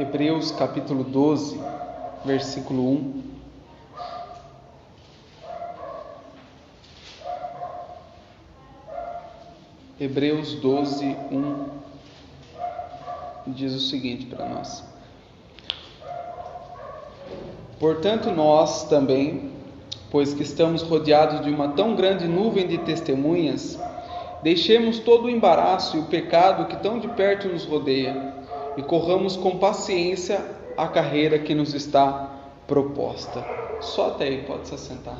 Hebreus capítulo 12, versículo 1. Hebreus 12, 1 diz o seguinte para nós: Portanto nós também, pois que estamos rodeados de uma tão grande nuvem de testemunhas, deixemos todo o embaraço e o pecado que tão de perto nos rodeia, e corramos com paciência a carreira que nos está proposta. Só até aí, pode se assentar.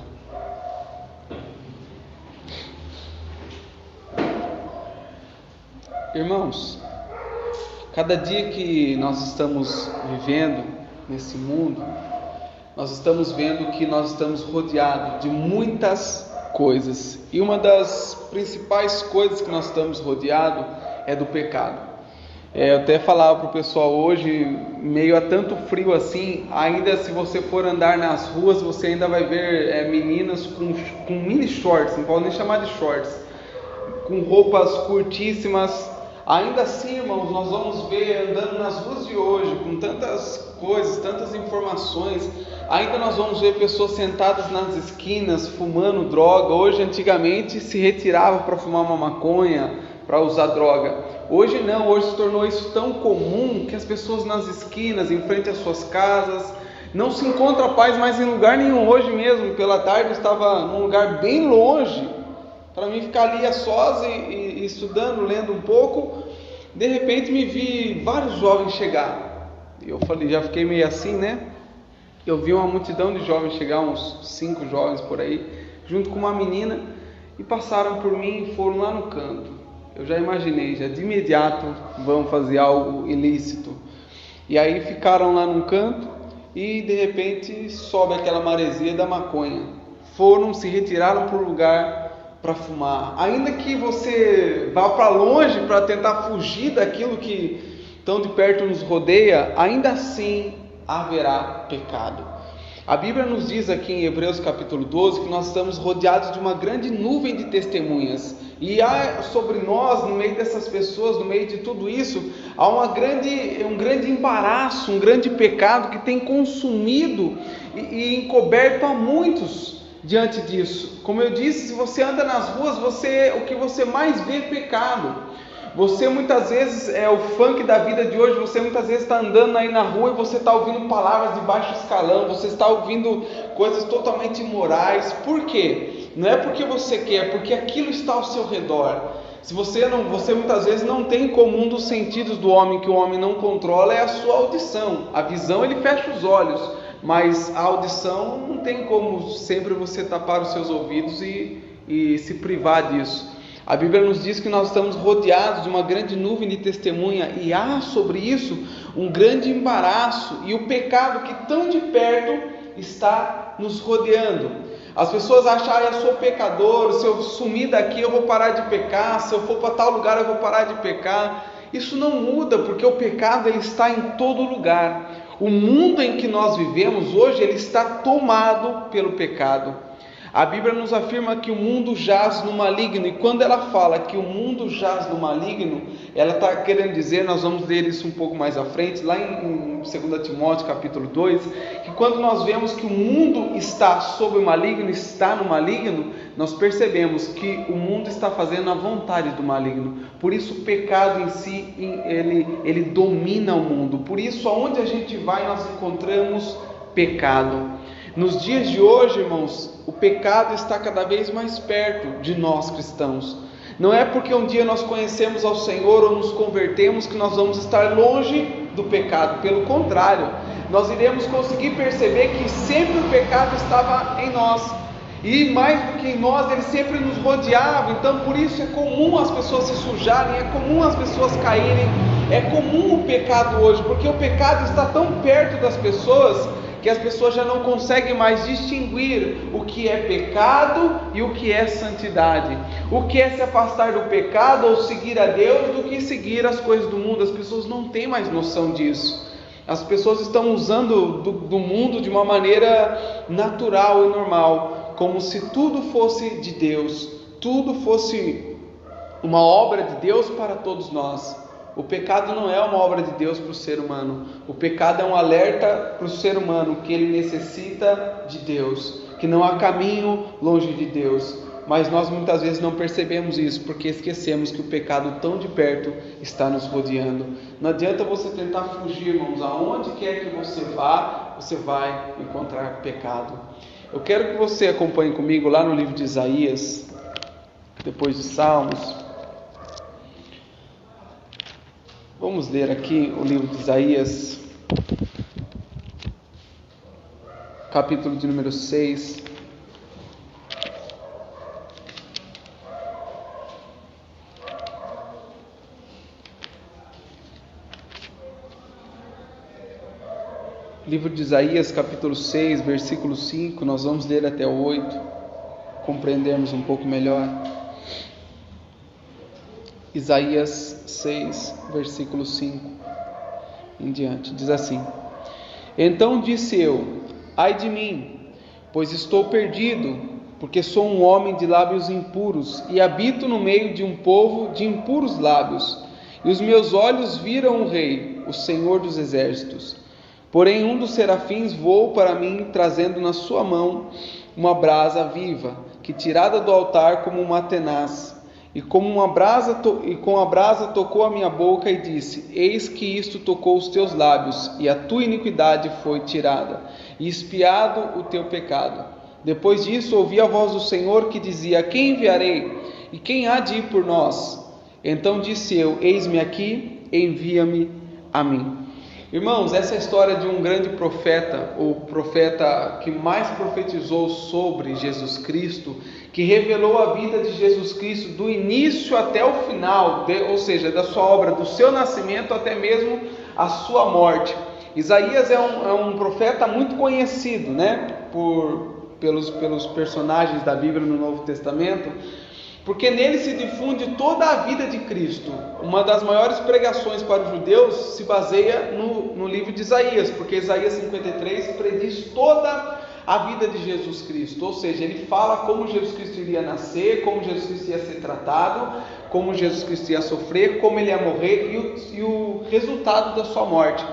Irmãos, cada dia que nós estamos vivendo nesse mundo, nós estamos vendo que nós estamos rodeados de muitas coisas, e uma das principais coisas que nós estamos rodeados é do pecado. Eu até falava para o pessoal hoje, meio a tanto frio assim, ainda se você for andar nas ruas, você ainda vai ver meninas com mini shorts, não pode nem chamar de shorts, com roupas curtíssimas. Ainda assim, irmãos, nós vamos ver andando nas ruas de hoje, com tantas coisas, tantas informações, ainda nós vamos ver pessoas sentadas nas esquinas, fumando droga. Hoje, antigamente, se retirava para fumar uma maconha, para usar droga. Hoje não, hoje se tornou isso tão comum que as pessoas nas esquinas, em frente às suas casas, não se encontra paz mais em lugar nenhum. Hoje mesmo, pela tarde, eu estava num lugar bem longe, para mim ficar ali a sós e estudando, lendo um pouco. De repente me vi vários jovens chegar, e eu falei, já fiquei meio assim, né? Eu vi uma multidão de jovens chegar, uns 5 jovens por aí, junto com uma menina, e passaram por mim e foram lá no canto. Eu já imaginei, já de imediato vão fazer algo ilícito. E aí ficaram lá num canto e de repente sobe aquela maresia da maconha. Foram, se retiraram para o lugar para fumar. Ainda que você vá para longe para tentar fugir daquilo que tão de perto nos rodeia, ainda assim haverá pecado. A Bíblia nos diz aqui em Hebreus capítulo 12 que nós estamos rodeados de uma grande nuvem de testemunhas, e há sobre nós, no meio dessas pessoas, no meio de tudo isso, há um grande embaraço, um grande pecado que tem consumido e encoberto a muitos. Diante disso, como eu disse, se você anda nas ruas, o que você mais vê é pecado. Você muitas vezes, o funk da vida de hoje, você muitas vezes está andando aí na rua e você está ouvindo palavras de baixo escalão, você está ouvindo coisas totalmente imorais. Por quê? Não é porque você quer, é porque aquilo está ao seu redor. Se você muitas vezes não tem como um dos sentidos do homem que o homem não controla, é a sua audição. A visão ele fecha os olhos, mas a audição não tem como sempre você tapar os seus ouvidos e se privar disso. A Bíblia nos diz que nós estamos rodeados de uma grande nuvem de testemunha, e há sobre isso um grande embaraço e o pecado que tão de perto está nos rodeando. As pessoas acham, eu sou pecador, se eu sumir daqui eu vou parar de pecar, se eu for para tal lugar eu vou parar de pecar. Isso não muda, porque o pecado ele está em todo lugar. O mundo em que nós vivemos hoje, ele está tomado pelo pecado. A Bíblia nos afirma que o mundo jaz no maligno, e quando ela fala que o mundo jaz no maligno, ela está querendo dizer, nós vamos ler isso um pouco mais à frente, lá em 2 Timóteo capítulo 2, que quando nós vemos que o mundo está sob o maligno, está no maligno, nós percebemos que o mundo está fazendo a vontade do maligno. Por isso o pecado em si, ele domina o mundo. Por isso aonde a gente vai nós encontramos pecado. Nos dias de hoje, irmãos, o pecado está cada vez mais perto de nós cristãos. Não é porque um dia nós conhecemos ao Senhor ou nos convertemos que nós vamos estar longe do pecado. Pelo contrário, nós iremos conseguir perceber que sempre o pecado estava em nós. E mais do que em nós, ele sempre nos rodeava. Então por isso é comum as pessoas se sujarem, é comum as pessoas caírem, é comum o pecado hoje, porque o pecado está tão perto das pessoas que as pessoas já não conseguem mais distinguir o que é pecado e o que é santidade, o que é se afastar do pecado ou seguir a Deus do que seguir as coisas do mundo. As pessoas não têm mais noção disso. As pessoas estão usando do mundo de uma maneira natural e normal, como se tudo fosse de Deus, tudo fosse uma obra de Deus para todos nós. O pecado não é uma obra de Deus para o ser humano. O pecado é um alerta para o ser humano que ele necessita de Deus, que não há caminho longe de Deus. Mas nós muitas vezes não percebemos isso, porque esquecemos que o pecado tão de perto está nos rodeando. Não adianta você tentar fugir, irmãos. Aonde quer que você vá, você vai encontrar pecado. Eu quero que você acompanhe comigo lá no livro de Isaías, depois de Salmos. Vamos ler aqui o livro de Isaías, capítulo de número 6. Livro de Isaías, capítulo 6, versículo 5, nós vamos ler até o 8, compreendermos um pouco melhor. Isaías 6, versículo 5 em diante, diz assim: Então disse eu, ai de mim, pois estou perdido, porque sou um homem de lábios impuros, e habito no meio de um povo de impuros lábios, e os meus olhos viram o Rei, o Senhor dos exércitos. Porém um dos serafins voou para mim, trazendo na sua mão uma brasa viva, que tirada do altar como uma tenaz, e com a brasa tocou a minha boca e disse: Eis que isto tocou os teus lábios, e a tua iniquidade foi tirada, e expiado o teu pecado. Depois disso ouvi a voz do Senhor que dizia: Quem enviarei? E quem há de ir por nós? Então disse eu: Eis-me aqui, envia-me a mim. Irmãos, essa é a história de um grande profeta, o profeta que mais profetizou sobre Jesus Cristo, que revelou a vida de Jesus Cristo do início até o final, ou seja, da sua obra, do seu nascimento até mesmo a sua morte. Isaías é um profeta muito conhecido, né, pelos personagens da Bíblia no Novo Testamento, porque nele se difunde toda a vida de Cristo. Uma das maiores pregações para os judeus se baseia no livro de Isaías, porque Isaías 53 prediz toda a vida de Jesus Cristo, ou seja, ele fala como Jesus Cristo iria nascer, como Jesus Cristo ia ser tratado, como Jesus Cristo ia sofrer, como ele ia morrer e o resultado da sua morte.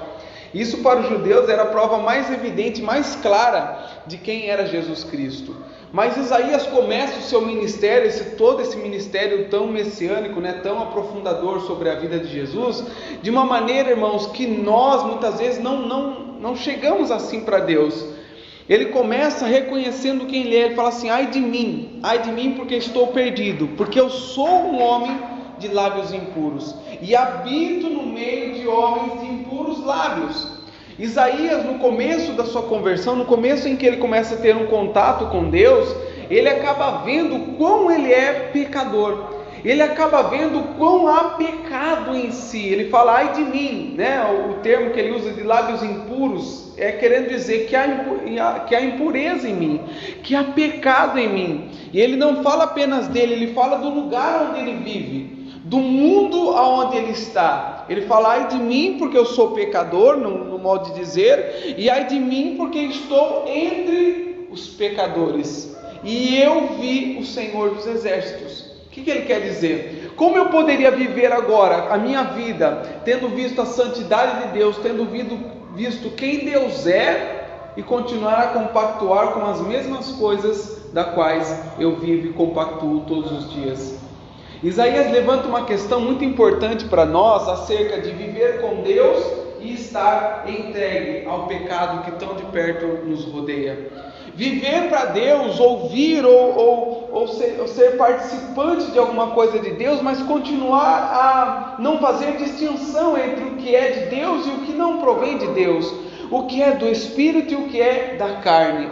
Isso para os judeus era a prova mais evidente, mais clara de quem era Jesus Cristo. Mas Isaías começa o seu ministério, todo esse ministério tão messiânico, né, tão aprofundador sobre a vida de Jesus, de uma maneira, irmãos, que nós muitas vezes não chegamos assim para Deus. Ele começa reconhecendo quem ele é. Ele fala assim: ai de mim porque estou perdido, porque eu sou um homem de lábios impuros, e habito no meio de homens de impuros lábios. Isaías, no começo da sua conversão, no começo em que ele começa a ter um contato com Deus, ele acaba vendo quão ele é pecador, ele acaba vendo quão há pecado em si. Ele fala: ai de mim, né? O termo que ele usa de lábios impuros é querendo dizer que há impureza em mim, que há pecado em mim. E ele não fala apenas dele, ele fala do lugar onde ele vive, do mundo aonde ele está. Ele fala: ai de mim porque eu sou pecador, no modo de dizer, e ai de mim porque estou entre os pecadores, e eu vi o Senhor dos exércitos. O que ele quer dizer? Como eu poderia viver agora a minha vida, tendo visto a santidade de Deus, tendo visto quem Deus é, e continuar a compactuar com as mesmas coisas das quais eu vivo e compactuo todos os dias? Isaías levanta uma questão muito importante para nós acerca de viver com Deus e estar entregue ao pecado que tão de perto nos rodeia. Viver para Deus, ouvir ou ser participante de alguma coisa de Deus, mas continuar a não fazer distinção entre o que é de Deus e o que não provém de Deus, o que é do Espírito e o que é da carne.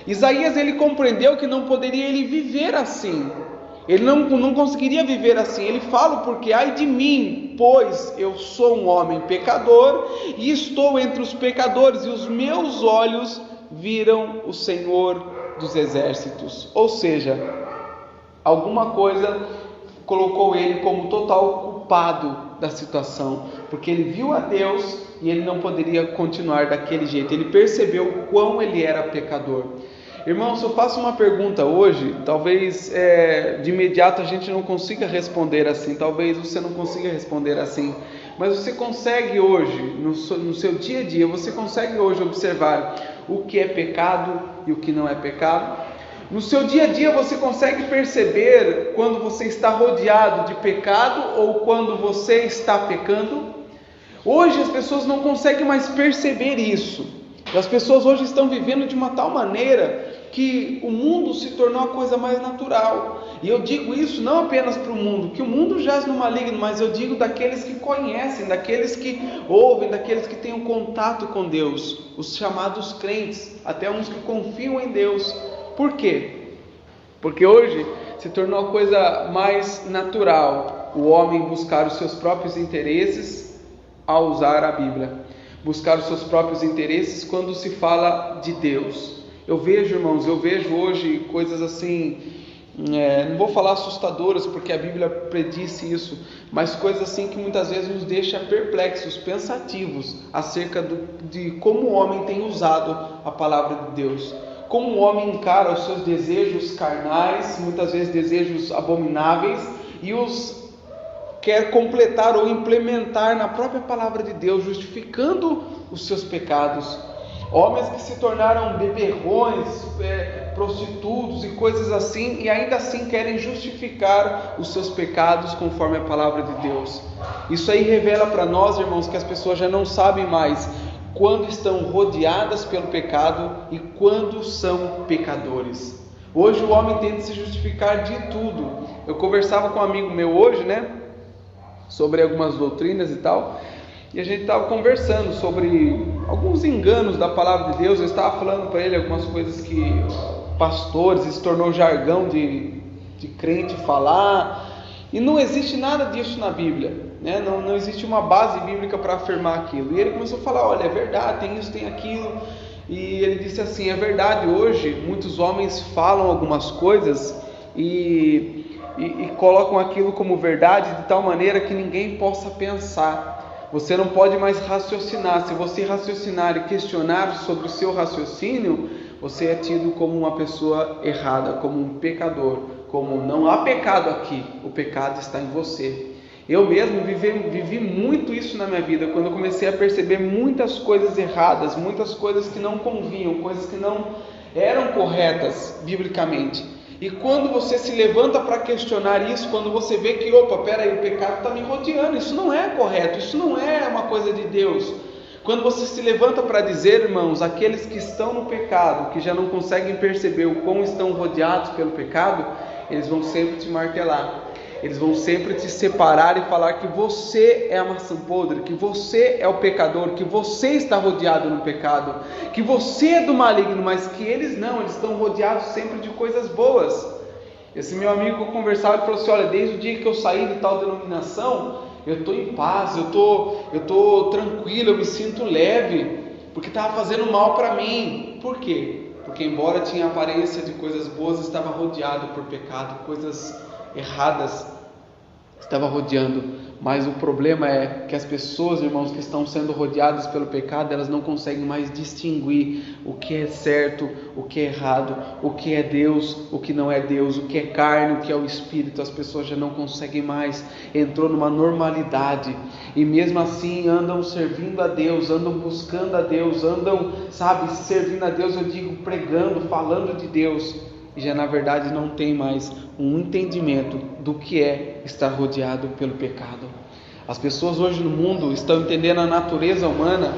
Isaías, ele compreendeu que não poderia ele viver assim. Ele não conseguiria viver assim. Ele fala: porque ai de mim, pois eu sou um homem pecador e estou entre os pecadores, e os meus olhos viram o Senhor dos exércitos. Ou seja, alguma coisa colocou ele como total culpado da situação, porque ele viu a Deus e ele não poderia continuar daquele jeito. Ele percebeu o quão ele era pecador. Irmãos, eu faço uma pergunta hoje, talvez de imediato a gente não consiga responder assim, talvez você não consiga responder assim, mas você consegue hoje, no seu dia a dia, você consegue hoje observar o que é pecado e o que não é pecado? No seu dia a dia você consegue perceber quando você está rodeado de pecado ou quando você está pecando? Hoje as pessoas não conseguem mais perceber isso. As pessoas hoje estão vivendo de uma tal maneira que o mundo se tornou a coisa mais natural. E eu digo isso não apenas para o mundo, que o mundo jaz no maligno, mas eu digo daqueles que conhecem, daqueles que ouvem, daqueles que têm um contato com Deus, os chamados crentes, até uns que confiam em Deus. Por quê? Porque hoje se tornou a coisa mais natural o homem buscar os seus próprios interesses ao usar a Bíblia. Buscar os seus próprios interesses quando se fala de Deus. Eu vejo, irmãos, hoje coisas assim, não vou falar assustadoras, porque a Bíblia predisse isso, mas coisas assim que muitas vezes nos deixam perplexos, pensativos, acerca de como o homem tem usado a palavra de Deus. Como o homem encara os seus desejos carnais, muitas vezes desejos abomináveis, e os quer completar ou implementar na própria palavra de Deus, justificando os seus pecados. Homens que se tornaram beberrões, prostitutos e coisas assim, e ainda assim querem justificar os seus pecados conforme a palavra de Deus. Isso aí revela para nós, irmãos, que as pessoas já não sabem mais quando estão rodeadas pelo pecado e quando são pecadores. Hoje o homem tenta se justificar de tudo. Eu conversava com um amigo meu hoje, sobre algumas doutrinas e tal, e a gente estava conversando sobre alguns enganos da palavra de Deus. Eu estava falando para ele algumas coisas que pastores, se tornou jargão de crente falar, e não existe nada disso na Bíblia, não existe uma base bíblica para afirmar aquilo. E ele começou a falar, olha, é verdade, tem isso, tem aquilo, e ele disse assim, é verdade, hoje muitos homens falam algumas coisas e colocam aquilo como verdade de tal maneira que ninguém possa pensar. Você não pode mais raciocinar. Se você raciocinar e questionar sobre o seu raciocínio, você é tido como uma pessoa errada, como um pecador, como não há pecado aqui, o pecado está em você. Eu mesmo vivi muito isso na minha vida, quando eu comecei a perceber muitas coisas erradas, muitas coisas que não convinham, coisas que não eram corretas biblicamente. E quando você se levanta para questionar isso, quando você vê que, peraí, o pecado está me rodeando, isso não é correto, isso não é uma coisa de Deus. Quando você se levanta para dizer, irmãos, aqueles que estão no pecado, que já não conseguem perceber o quão estão rodeados pelo pecado, eles vão sempre te martelar. Eles vão sempre te separar e falar que você é a maçã podre, que você é o pecador, que você está rodeado no pecado, que você é do maligno, mas que eles não, eles estão rodeados sempre de coisas boas. Esse meu amigo que eu conversava, ele falou assim, olha, desde o dia que eu saí de tal denominação, eu estou em paz, eu estou tranquilo, eu me sinto leve, porque estava fazendo mal para mim. Por quê? Porque embora tinha aparência de coisas boas, estava rodeado por pecado, coisas erradas estava rodeando. Mas o problema é que as pessoas, irmãos, que estão sendo rodeadas pelo pecado, elas não conseguem mais distinguir o que é certo, o que é errado, o que é Deus, o que não é Deus, o que é carne, o que é o Espírito. As pessoas já não conseguem mais, entrou numa normalidade, e mesmo assim andam servindo a Deus, andam buscando a Deus, andam, servindo a Deus, eu digo, pregando, falando de Deus, e já na verdade não tem mais um entendimento do que é estar rodeado pelo pecado. As pessoas hoje no mundo estão entendendo a natureza humana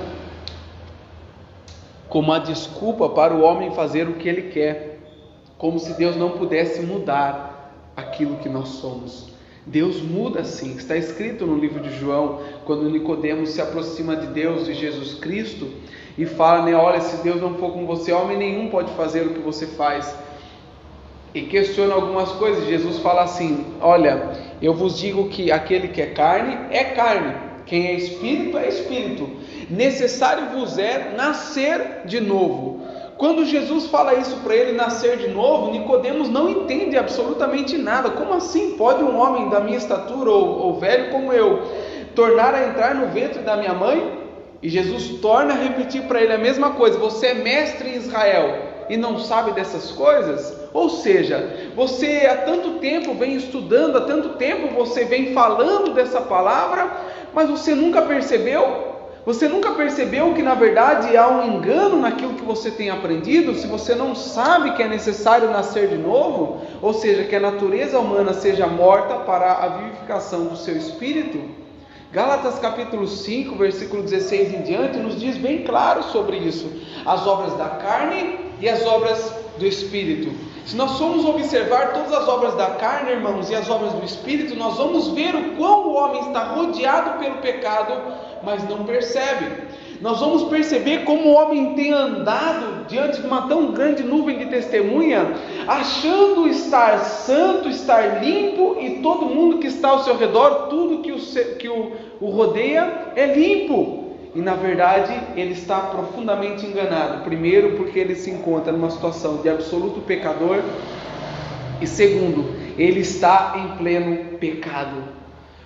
como a desculpa para o homem fazer o que ele quer, como se Deus não pudesse mudar aquilo que nós somos. Deus muda sim, está escrito no livro de João, quando Nicodemos se aproxima de Deus, de Jesus Cristo, e fala, olha, se Deus não for com você, homem nenhum pode fazer o que você faz. E questiona algumas coisas. Jesus fala assim, olha, eu vos digo que aquele que é carne, quem é espírito, é espírito, necessário vos é nascer de novo. Quando Jesus fala isso para ele, nascer de novo, Nicodemos não entende absolutamente nada. Como assim pode um homem da minha estatura, ou velho como eu, tornar a entrar no ventre da minha mãe? E Jesus torna a repetir para ele a mesma coisa, você é mestre em Israel, e não sabe dessas coisas? Ou seja, você há tanto tempo vem estudando, há tanto tempo você vem falando dessa palavra, mas você nunca percebeu? Você nunca percebeu que na verdade há um engano naquilo que você tem aprendido? Se você não sabe que é necessário nascer de novo, ou seja, que a natureza humana seja morta para a vivificação do seu espírito? Gálatas capítulo 5, versículo 16 em diante, nos diz bem claro sobre isso. As obras da carne e as obras do Espírito. Se nós formos observar todas as obras da carne, irmãos, e as obras do Espírito, nós vamos ver o quão o homem está rodeado pelo pecado, mas não percebe. Nós vamos perceber como o homem tem andado diante de uma tão grande nuvem de testemunha, achando estar santo, estar limpo, e todo mundo que está ao seu redor, tudo que o rodeia é limpo. E na verdade ele está profundamente enganado. Primeiro, porque ele se encontra numa situação de absoluto pecador, e segundo, ele está em pleno pecado.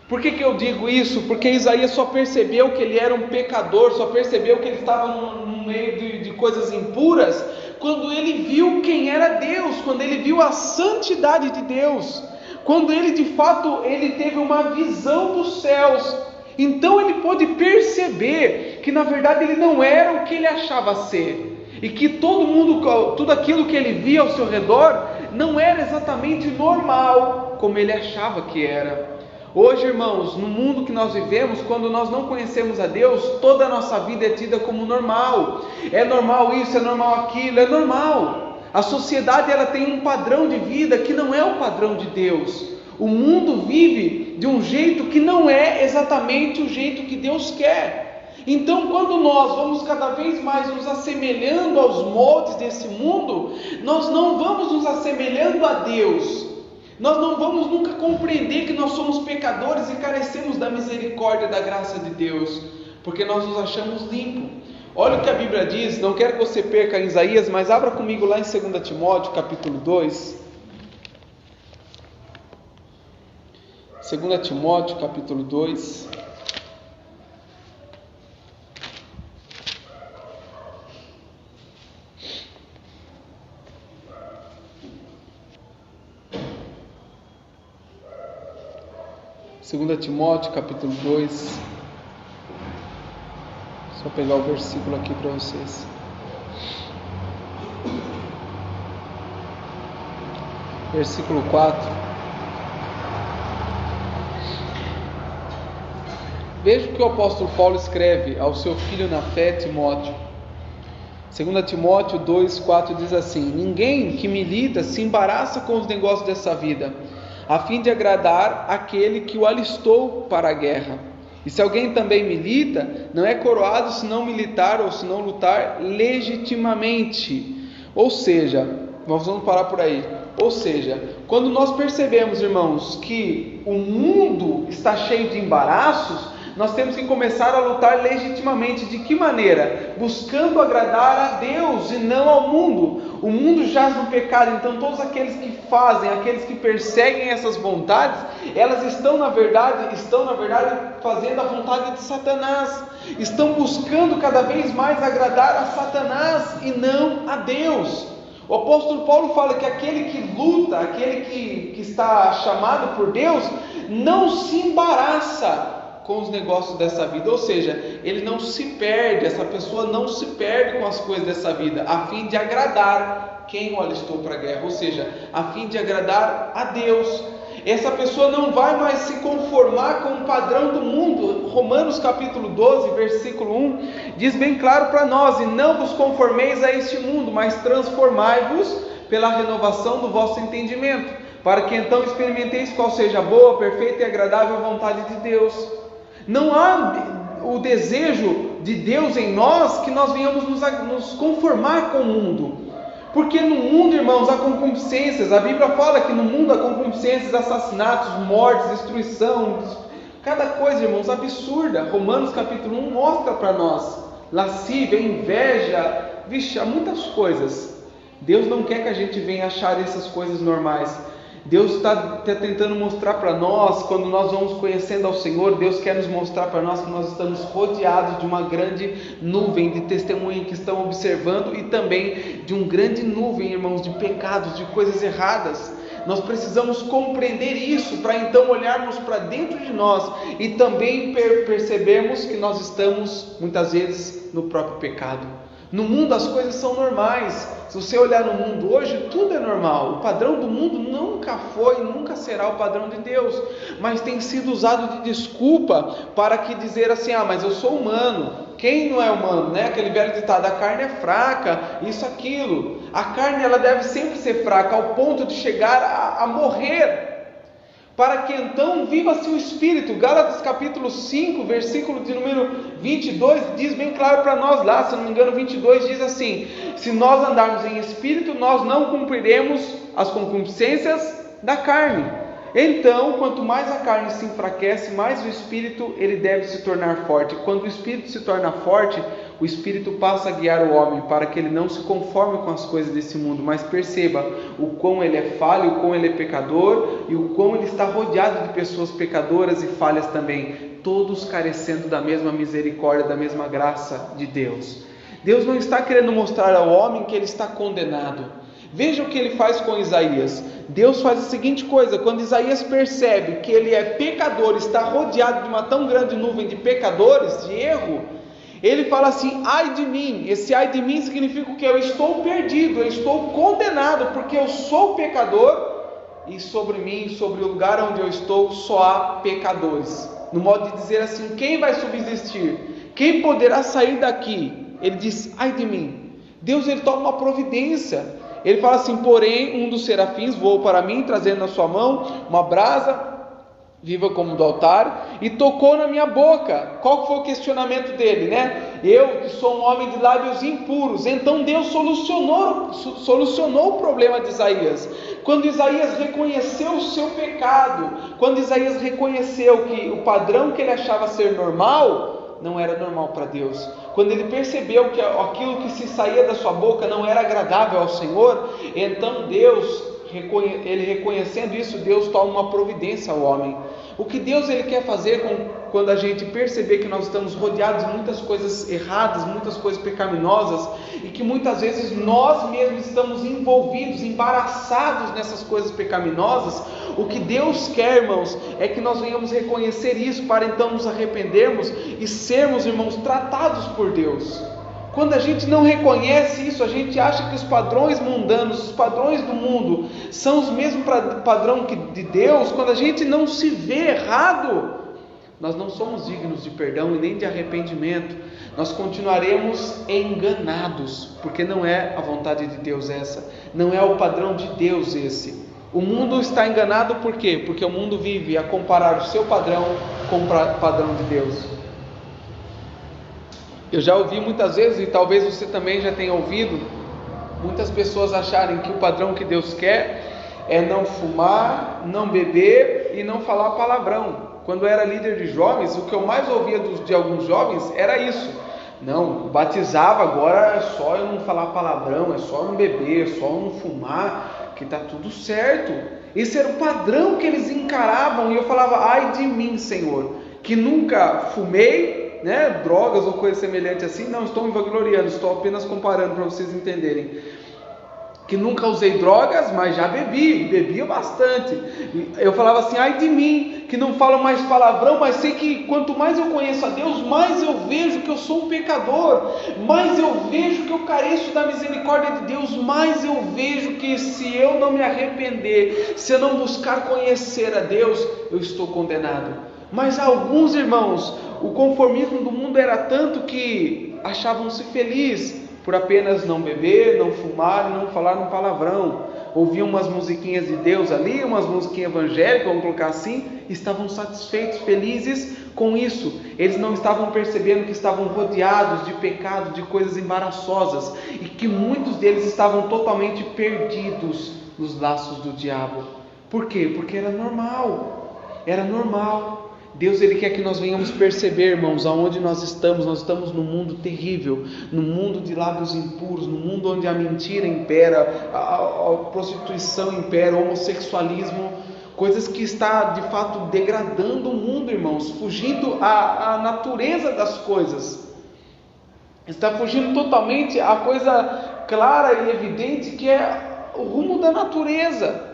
Por que eu digo isso? Porque Isaías só percebeu que ele era um pecador, só percebeu que ele estava no meio de coisas impuras, quando ele viu quem era Deus, quando ele viu a santidade de Deus, quando ele de fato ele teve uma visão dos céus. Então ele pôde perceber que na verdade ele não era o que ele achava ser, e que tudo aquilo que ele via ao seu redor não era exatamente normal como ele achava que era. Hoje, irmãos, no mundo que nós vivemos, quando nós não conhecemos a Deus, toda a nossa vida é tida como normal. É normal isso, é normal aquilo, é normal. A sociedade ela tem um padrão de vida que não é o padrão de Deus. O mundo vive de um jeito que não é exatamente o jeito que Deus quer. Então, quando nós vamos cada vez mais nos assemelhando aos moldes desse mundo, nós não vamos nos assemelhando a Deus. Nós não vamos nunca compreender que nós somos pecadores e carecemos da misericórdia e da graça de Deus, porque nós nos achamos limpos. Olha o que a Bíblia diz, não quero que você perca em Isaías, mas abra comigo lá em 2 Timóteo capítulo 2. 2 Timóteo capítulo 2. Segunda Timóteo capítulo 2. Só pegar o versículo aqui para vocês. Versículo 4. Veja o que o apóstolo Paulo escreve ao seu filho na fé, Timóteo. 2 Timóteo 2, 4 diz assim: ninguém que milita se embaraça com os negócios dessa vida, a fim de agradar aquele que o alistou para a guerra. E se alguém também milita, não é coroado se não militar ou se não lutar legitimamente. Ou seja, nós vamos parar por aí. Ou seja, quando nós percebemos, irmãos, que o mundo está cheio de embaraços, nós temos que começar a lutar legitimamente. De que maneira? Buscando agradar a Deus e não ao mundo. O mundo jaz no pecado, então todos aqueles que fazem, aqueles que perseguem essas vontades, elas estão na verdade fazendo a vontade de Satanás. Estão buscando cada vez mais agradar a Satanás e não a Deus. O apóstolo Paulo fala que aquele que luta, aquele que está chamado por Deus, não se embaraça com os negócios dessa vida, ou seja, ele não se perde, essa pessoa não se perde com as coisas dessa vida, a fim de agradar quem o alistou para a guerra, ou seja, a fim de agradar a Deus. Essa pessoa não vai mais se conformar com o padrão do mundo. Romanos capítulo 12, versículo 1, diz bem claro para nós: e não vos conformeis a este mundo, mas transformai-vos pela renovação do vosso entendimento, para que então experimenteis qual seja a boa, perfeita e agradável vontade de Deus. Não há o desejo de Deus em nós que nós venhamos nos conformar com o mundo, porque no mundo, irmãos, há concupiscências. A Bíblia fala que no mundo há concupiscências, assassinatos, mortes, destruição, cada coisa, irmãos, absurda. Romanos capítulo 1 mostra para nós lascívia, inveja, vixe, há muitas coisas. Deus não quer que a gente venha achar essas coisas normais. Deus está tentando mostrar para nós, quando nós vamos conhecendo ao Senhor, Deus quer nos mostrar para nós que nós estamos rodeados de uma grande nuvem de testemunhas que estão observando e também de um grande nuvem, irmãos, de pecados, de coisas erradas. Nós precisamos compreender isso para então olharmos para dentro de nós e também percebermos que nós estamos muitas vezes no próprio pecado. No mundo as coisas são normais. Se você olhar no mundo hoje, tudo é normal. O padrão do mundo nunca foi, nunca será o padrão de Deus. Mas tem sido usado de desculpa para que dizer assim, mas eu sou humano. Quem não é humano, né? Aquele velho ditado, a carne é fraca, isso, aquilo. A carne ela deve sempre ser fraca ao ponto de chegar a morrer. Para que então viva-se o Espírito. Gálatas capítulo 5, versículo de número 22, diz bem claro para nós lá, se não me engano 22 diz assim: se nós andarmos em Espírito, nós não cumpriremos as concupiscências da carne. Então, quanto mais a carne se enfraquece, mais o Espírito ele deve se tornar forte. Quando o Espírito se torna forte, o Espírito passa a guiar o homem para que ele não se conforme com as coisas desse mundo, mas perceba o quão ele é falho, o quão ele é pecador e o quão ele está rodeado de pessoas pecadoras e falhas também, todos carecendo da mesma misericórdia, da mesma graça de Deus. Deus não está querendo mostrar ao homem que ele está condenado. Veja o que ele faz com Isaías. Deus faz a seguinte coisa: quando Isaías percebe que ele é pecador, está rodeado de uma tão grande nuvem de pecadores, de erro, ele fala assim: ai de mim. Esse ai de mim significa o que? Eu estou perdido, eu estou condenado, porque eu sou pecador, e sobre mim, sobre o lugar onde eu estou, só há pecadores. No modo de dizer assim, quem vai subsistir? Quem poderá sair daqui? Ele diz, ai de mim. Deus ele toma uma providência. Ele fala assim: porém um dos serafins voou para mim, trazendo na sua mão uma brasa viva como do altar, e tocou na minha boca. Qual foi o questionamento dele, né? Eu que sou um homem de lábios impuros. Então Deus solucionou o problema de Isaías. Quando Isaías reconheceu o seu pecado, quando Isaías reconheceu que o padrão que ele achava ser normal, não era normal para Deus. Quando ele percebeu que aquilo que se saía da sua boca não era agradável ao Senhor, então Deus, ele reconhecendo isso, Deus toma uma providência ao homem. O que Deus ele quer fazer quando a gente perceber que nós estamos rodeados de muitas coisas erradas, muitas coisas pecaminosas, e que muitas vezes nós mesmos estamos envolvidos, embaraçados nessas coisas pecaminosas, o que Deus quer, irmãos, é que nós venhamos reconhecer isso para então nos arrependermos e sermos, irmãos, tratados por Deus. Quando a gente não reconhece isso, a gente acha que os padrões mundanos, os padrões do mundo, são os mesmos padrão que de Deus. Quando a gente não se vê errado, nós não somos dignos de perdão e nem de arrependimento. Nós continuaremos enganados, porque não é a vontade de Deus essa, não é o padrão de Deus esse. O mundo está enganado por quê? Porque o mundo vive a comparar o seu padrão com o padrão de Deus. Eu já ouvi muitas vezes, e talvez você também já tenha ouvido, muitas pessoas acharem que o padrão que Deus quer é não fumar, não beber e não falar palavrão. Quando eu era líder de jovens, o que eu mais ouvia de alguns jovens era isso: não, batizava, agora é só eu não falar palavrão, é só eu não beber, é só eu não fumar, que está tudo certo. Esse era o padrão que eles encaravam, e eu falava, ai de mim, Senhor, que nunca fumei, drogas ou coisa semelhante assim. Não estou me vangloriando, estou apenas comparando para vocês entenderem. Que nunca usei drogas, mas já bebia bastante. Eu falava assim, ai de mim, que não falo mais palavrão, mas sei que quanto mais eu conheço a Deus, mais eu vejo que eu sou um pecador, mais eu vejo que eu careço da misericórdia de Deus, mais eu vejo que se eu não me arrepender, se eu não buscar conhecer a Deus, eu estou condenado. Mas alguns irmãos, o conformismo do mundo era tanto que achavam-se felizes por apenas não beber, não fumar e não falar um palavrão. Ouviam umas musiquinhas de Deus ali, umas musiquinhas evangélicas, vamos colocar assim, e estavam satisfeitos, felizes com isso. Eles não estavam percebendo que estavam rodeados de pecado, de coisas embaraçosas, e que muitos deles estavam totalmente perdidos nos laços do diabo. Por quê? Porque era normal. Deus, Ele quer que nós venhamos perceber, irmãos, aonde nós estamos num mundo terrível, num mundo de lábios impuros, num mundo onde a mentira impera, a prostituição impera, o homossexualismo, coisas que está de fato degradando o mundo, irmãos, fugindo à natureza das coisas, está fugindo totalmente à coisa clara e evidente que é o rumo da natureza.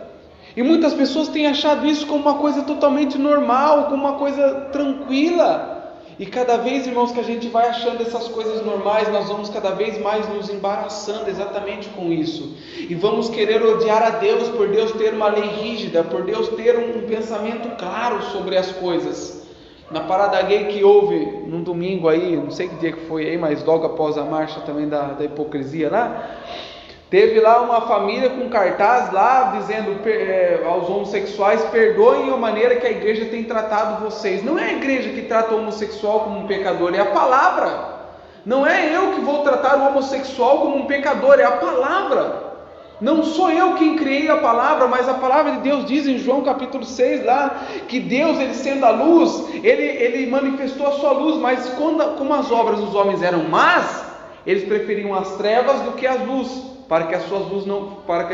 E muitas pessoas têm achado isso como uma coisa totalmente normal, como uma coisa tranquila. E cada vez, irmãos, que a gente vai achando essas coisas normais, nós vamos cada vez mais nos embaraçando exatamente com isso. E vamos querer odiar a Deus por Deus ter uma lei rígida, por Deus ter um pensamento claro sobre as coisas. Na parada gay que houve num domingo aí, não sei que dia que foi aí, mas logo após a marcha também da hipocrisia lá, teve lá uma família com cartaz lá dizendo aos homossexuais: perdoem a maneira que a igreja tem tratado vocês. Não é a igreja que trata o homossexual como um pecador, é a palavra. Não é eu que vou tratar o homossexual como um pecador, é a palavra. Não sou eu quem criei a palavra, mas a palavra de Deus diz em João capítulo 6 lá, que Deus, Ele sendo a luz, Ele manifestou a sua luz, mas como as obras dos homens eram más, eles preferiam as trevas do que a luz, para que as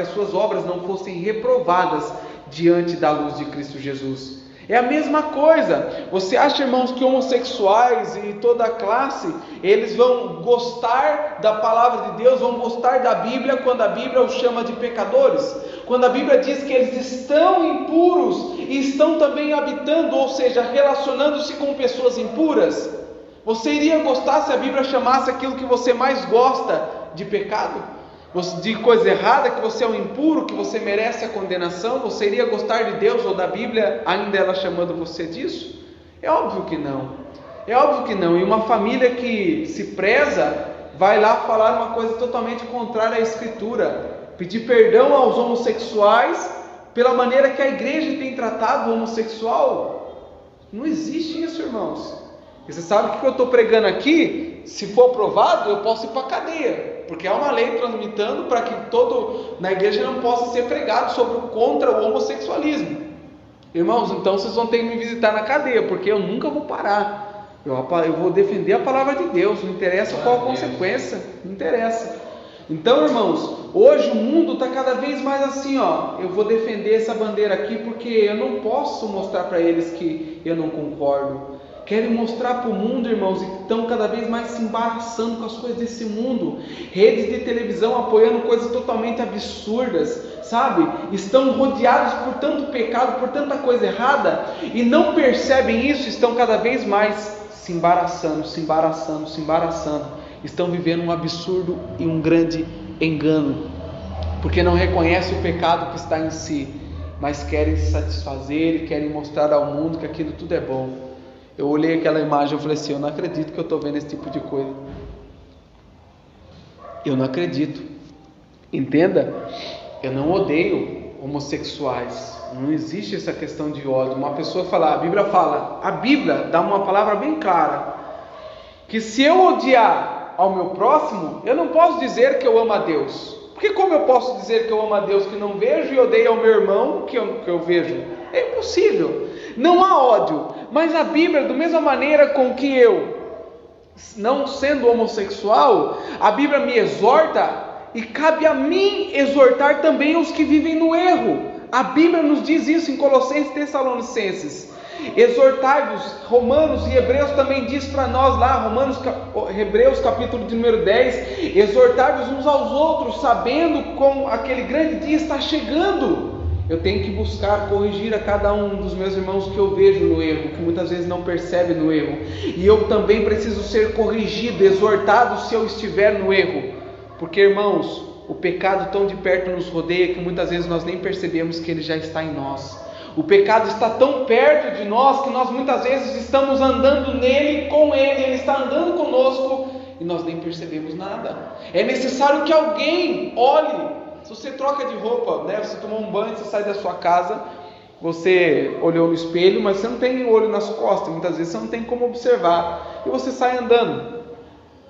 suas obras não fossem reprovadas diante da luz de Cristo Jesus. É a mesma coisa. Você acha, irmãos, que homossexuais e toda a classe, eles vão gostar da palavra de Deus, vão gostar da Bíblia, quando a Bíblia os chama de pecadores? Quando a Bíblia diz que eles estão impuros e estão também habitando, ou seja, relacionando-se com pessoas impuras? Você iria gostar se a Bíblia chamasse aquilo que você mais gosta de pecado? De coisa errada, que você é um impuro, que você merece a condenação? Você iria gostar de Deus ou da Bíblia, ainda ela chamando você disso? É óbvio que não. É óbvio que não. E uma família que se preza vai lá falar uma coisa totalmente contrária à Escritura, pedir perdão aos homossexuais pela maneira que a igreja tem tratado o homossexual. Não existe isso, irmãos. E você sabe que eu estou pregando aqui, se for provado, eu posso ir para a cadeia, porque há uma lei tramitando para que na igreja não possa ser pregado contra o homossexualismo. Irmãos, então vocês vão ter que me visitar na cadeia, porque eu nunca vou parar. Eu vou defender a palavra de Deus, não interessa qual a consequência, não interessa. Então, irmãos, hoje o mundo está cada vez mais assim, eu vou defender essa bandeira aqui, porque eu não posso mostrar para eles que eu não concordo. Querem mostrar para o mundo, irmãos, e estão cada vez mais se embaraçando com as coisas desse mundo. Redes de televisão apoiando coisas totalmente absurdas, sabe? Estão rodeados por tanto pecado, por tanta coisa errada, e não percebem isso, estão cada vez mais se embaraçando. Estão vivendo um absurdo e um grande engano, porque não reconhecem o pecado que está em si, mas querem se satisfazer e querem mostrar ao mundo que aquilo tudo é bom. Eu olhei aquela imagem e falei assim: eu não acredito que eu estou vendo esse tipo de coisa. Eu não acredito. Entenda, eu não odeio homossexuais. Não existe essa questão de ódio. Uma pessoa fala, a Bíblia dá uma palavra bem clara, que se eu odiar ao meu próximo, eu não posso dizer que eu amo a Deus. Porque como eu posso dizer que eu amo a Deus que não vejo e odeio ao meu irmão que eu vejo? É impossível. Não há ódio. Mas a Bíblia, da mesma maneira com que eu, não sendo homossexual, a Bíblia me exorta, e cabe a mim exortar também os que vivem no erro. A Bíblia nos diz isso em Colossenses e Tessalonicenses. Exortai-vos, Romanos e Hebreus também diz para nós lá, Hebreus capítulo de número 10, exortai-vos uns aos outros, sabendo como aquele grande dia está chegando. Eu tenho que buscar corrigir a cada um dos meus irmãos que eu vejo no erro, que muitas vezes não percebe no erro, e eu também preciso ser corrigido, exortado se eu estiver no erro, porque, irmãos, o pecado tão de perto nos rodeia que muitas vezes nós nem percebemos que ele já está em nós. O pecado está tão perto de nós que nós muitas vezes estamos andando nele, com ele está andando conosco e nós nem percebemos nada. É necessário que alguém olhe. Se você troca de roupa, né? Você tomou um banho, você sai da sua casa, você olhou no espelho, mas você não tem olho nas costas, muitas vezes você não tem como observar, e você sai andando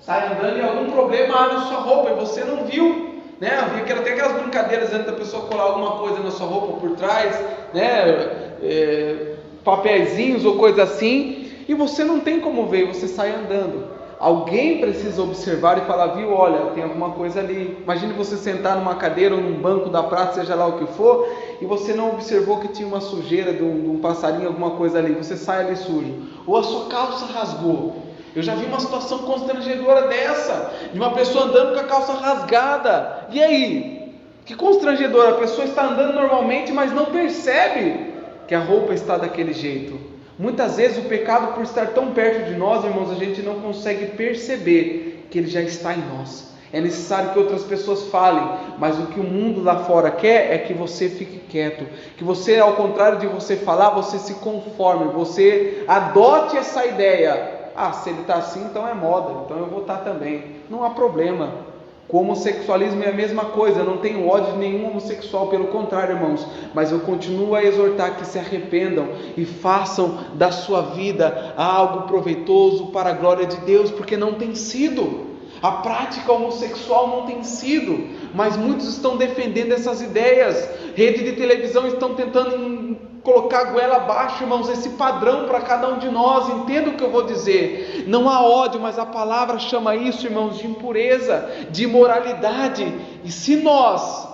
e algum problema há na sua roupa e você não viu, né? Havia até aquelas brincadeiras antes da pessoa colar alguma coisa na sua roupa por trás, né? papeizinhos ou coisa assim, e você não tem como ver, você sai andando. Alguém precisa observar e falar, viu, olha, tem alguma coisa ali. Imagine você sentar numa cadeira ou num banco da praça, seja lá o que for, e você não observou que tinha uma sujeira de um passarinho, alguma coisa ali, você sai ali sujo. Ou a sua calça rasgou. Eu já vi uma situação constrangedora dessa, de uma pessoa andando com a calça rasgada. E aí? Que constrangedora, a pessoa está andando normalmente, mas não percebe que a roupa está daquele jeito. Muitas vezes o pecado, por estar tão perto de nós, irmãos, a gente não consegue perceber que ele já está em nós. É necessário que outras pessoas falem, mas o que o mundo lá fora quer é que você fique quieto, que você, ao contrário de você falar, você se conforme, você adote essa ideia. Ah, se ele está assim, então é moda, então eu vou estar também. Não há problema. Com o homossexualismo é a mesma coisa, eu não tenho ódio de nenhum homossexual, pelo contrário, irmãos, mas eu continuo a exortar que se arrependam e façam da sua vida algo proveitoso para a glória de Deus, porque não tem sido. A prática homossexual não tem sido, mas muitos estão defendendo essas ideias. Rede de televisão estão tentando colocar a goela abaixo, irmãos, esse padrão para cada um de nós. Entenda o que eu vou dizer. Não há ódio, mas a palavra chama isso, irmãos, de impureza, de imoralidade. E se nós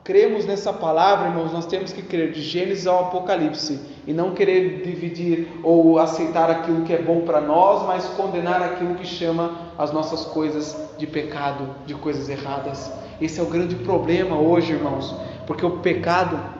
cremos nessa palavra, irmãos, nós temos que crer de Gênesis ao Apocalipse e não querer dividir ou aceitar aquilo que é bom para nós, mas condenar aquilo que chama as nossas coisas de pecado, de coisas erradas. Esse é o grande problema hoje, irmãos, porque o pecado,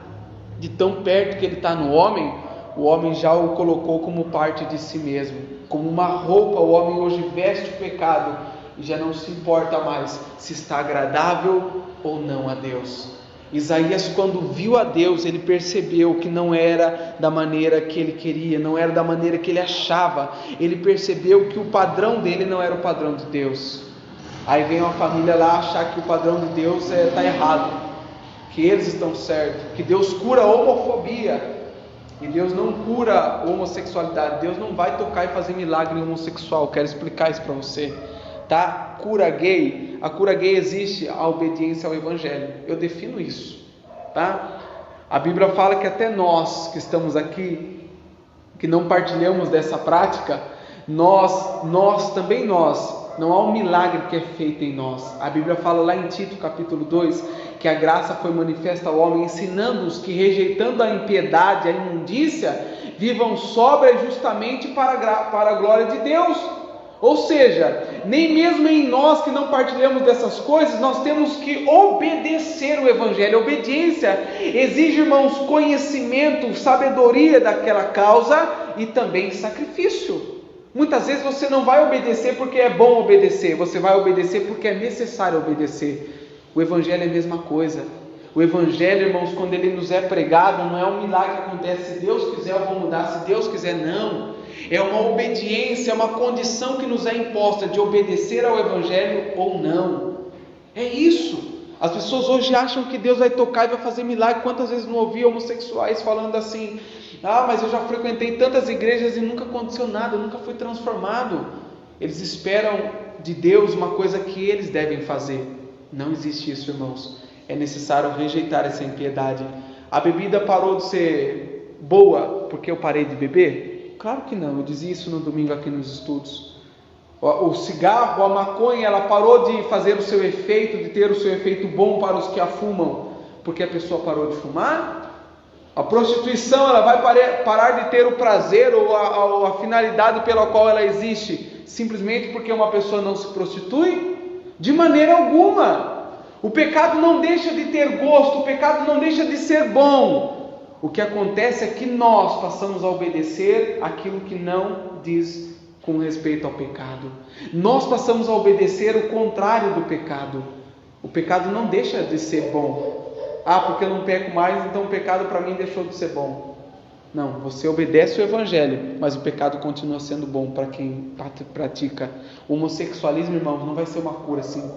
de tão perto que ele está no homem, o homem já o colocou como parte de si mesmo, como uma roupa. O homem hoje veste o pecado e já não se importa mais se está agradável ou não a Deus. Isaías, quando viu a Deus, ele percebeu que não era da maneira que ele queria, não era da maneira que ele achava. Ele percebeu que o padrão dele não era o padrão de Deus. Aí vem uma família lá achar que o padrão de Deus está errado, que eles estão certos, que Deus cura a homofobia, e Deus não cura a homossexualidade. Deus não vai tocar e fazer milagre em homossexual. Quero explicar isso para você, tá? Cura gay, a cura gay existe, a obediência ao Evangelho. Eu defino isso, tá? A Bíblia fala que até nós que estamos aqui, que não partilhamos dessa prática, nós, não há um milagre que é feito em nós. A Bíblia fala lá em Tito capítulo 2, que a graça foi manifesta ao homem, ensinando-os que, rejeitando a impiedade, a imundícia, vivam sóbria justamente para a glória de Deus. Ou seja, nem mesmo em nós que não partilhamos dessas coisas, nós temos que obedecer o Evangelho. A obediência exige, irmãos, conhecimento, sabedoria daquela causa e também sacrifício. Muitas vezes você não vai obedecer porque é bom obedecer, você vai obedecer porque é necessário obedecer. O Evangelho é a mesma coisa. O Evangelho, irmãos, quando ele nos é pregado, não é um milagre que acontece, se Deus quiser eu vou mudar, se Deus quiser não. É uma obediência, é uma condição que nos é imposta de obedecer ao Evangelho ou não. É isso. As pessoas hoje acham que Deus vai tocar e vai fazer milagre. Quantas vezes não ouvi homossexuais falando assim: ah, mas eu já frequentei tantas igrejas e nunca aconteceu nada, eu nunca fui transformado. Eles esperam de Deus uma coisa que eles devem fazer. Não existe isso, irmãos. É necessário rejeitar essa impiedade. A bebida parou de ser boa porque eu parei de beber? Claro que não, eu dizia isso no domingo aqui nos estudos. O cigarro, a maconha, ela parou de fazer o seu efeito, de ter o seu efeito bom para os que a fumam, porque a pessoa parou de fumar? A prostituição, ela vai parar de ter o prazer ou a finalidade pela qual ela existe, simplesmente porque uma pessoa não se prostitui? De maneira alguma. O pecado não deixa de ter gosto, o pecado não deixa de ser bom. O que acontece é que nós passamos a obedecer aquilo que não diz com respeito ao pecado. Nós passamos a obedecer o contrário do pecado. O pecado não deixa de ser bom. Ah, porque eu não peco mais, então o pecado para mim deixou de ser bom. Não, você obedece o Evangelho, mas o pecado continua sendo bom para quem pratica. O homossexualismo, irmãos, não vai ser uma cura assim.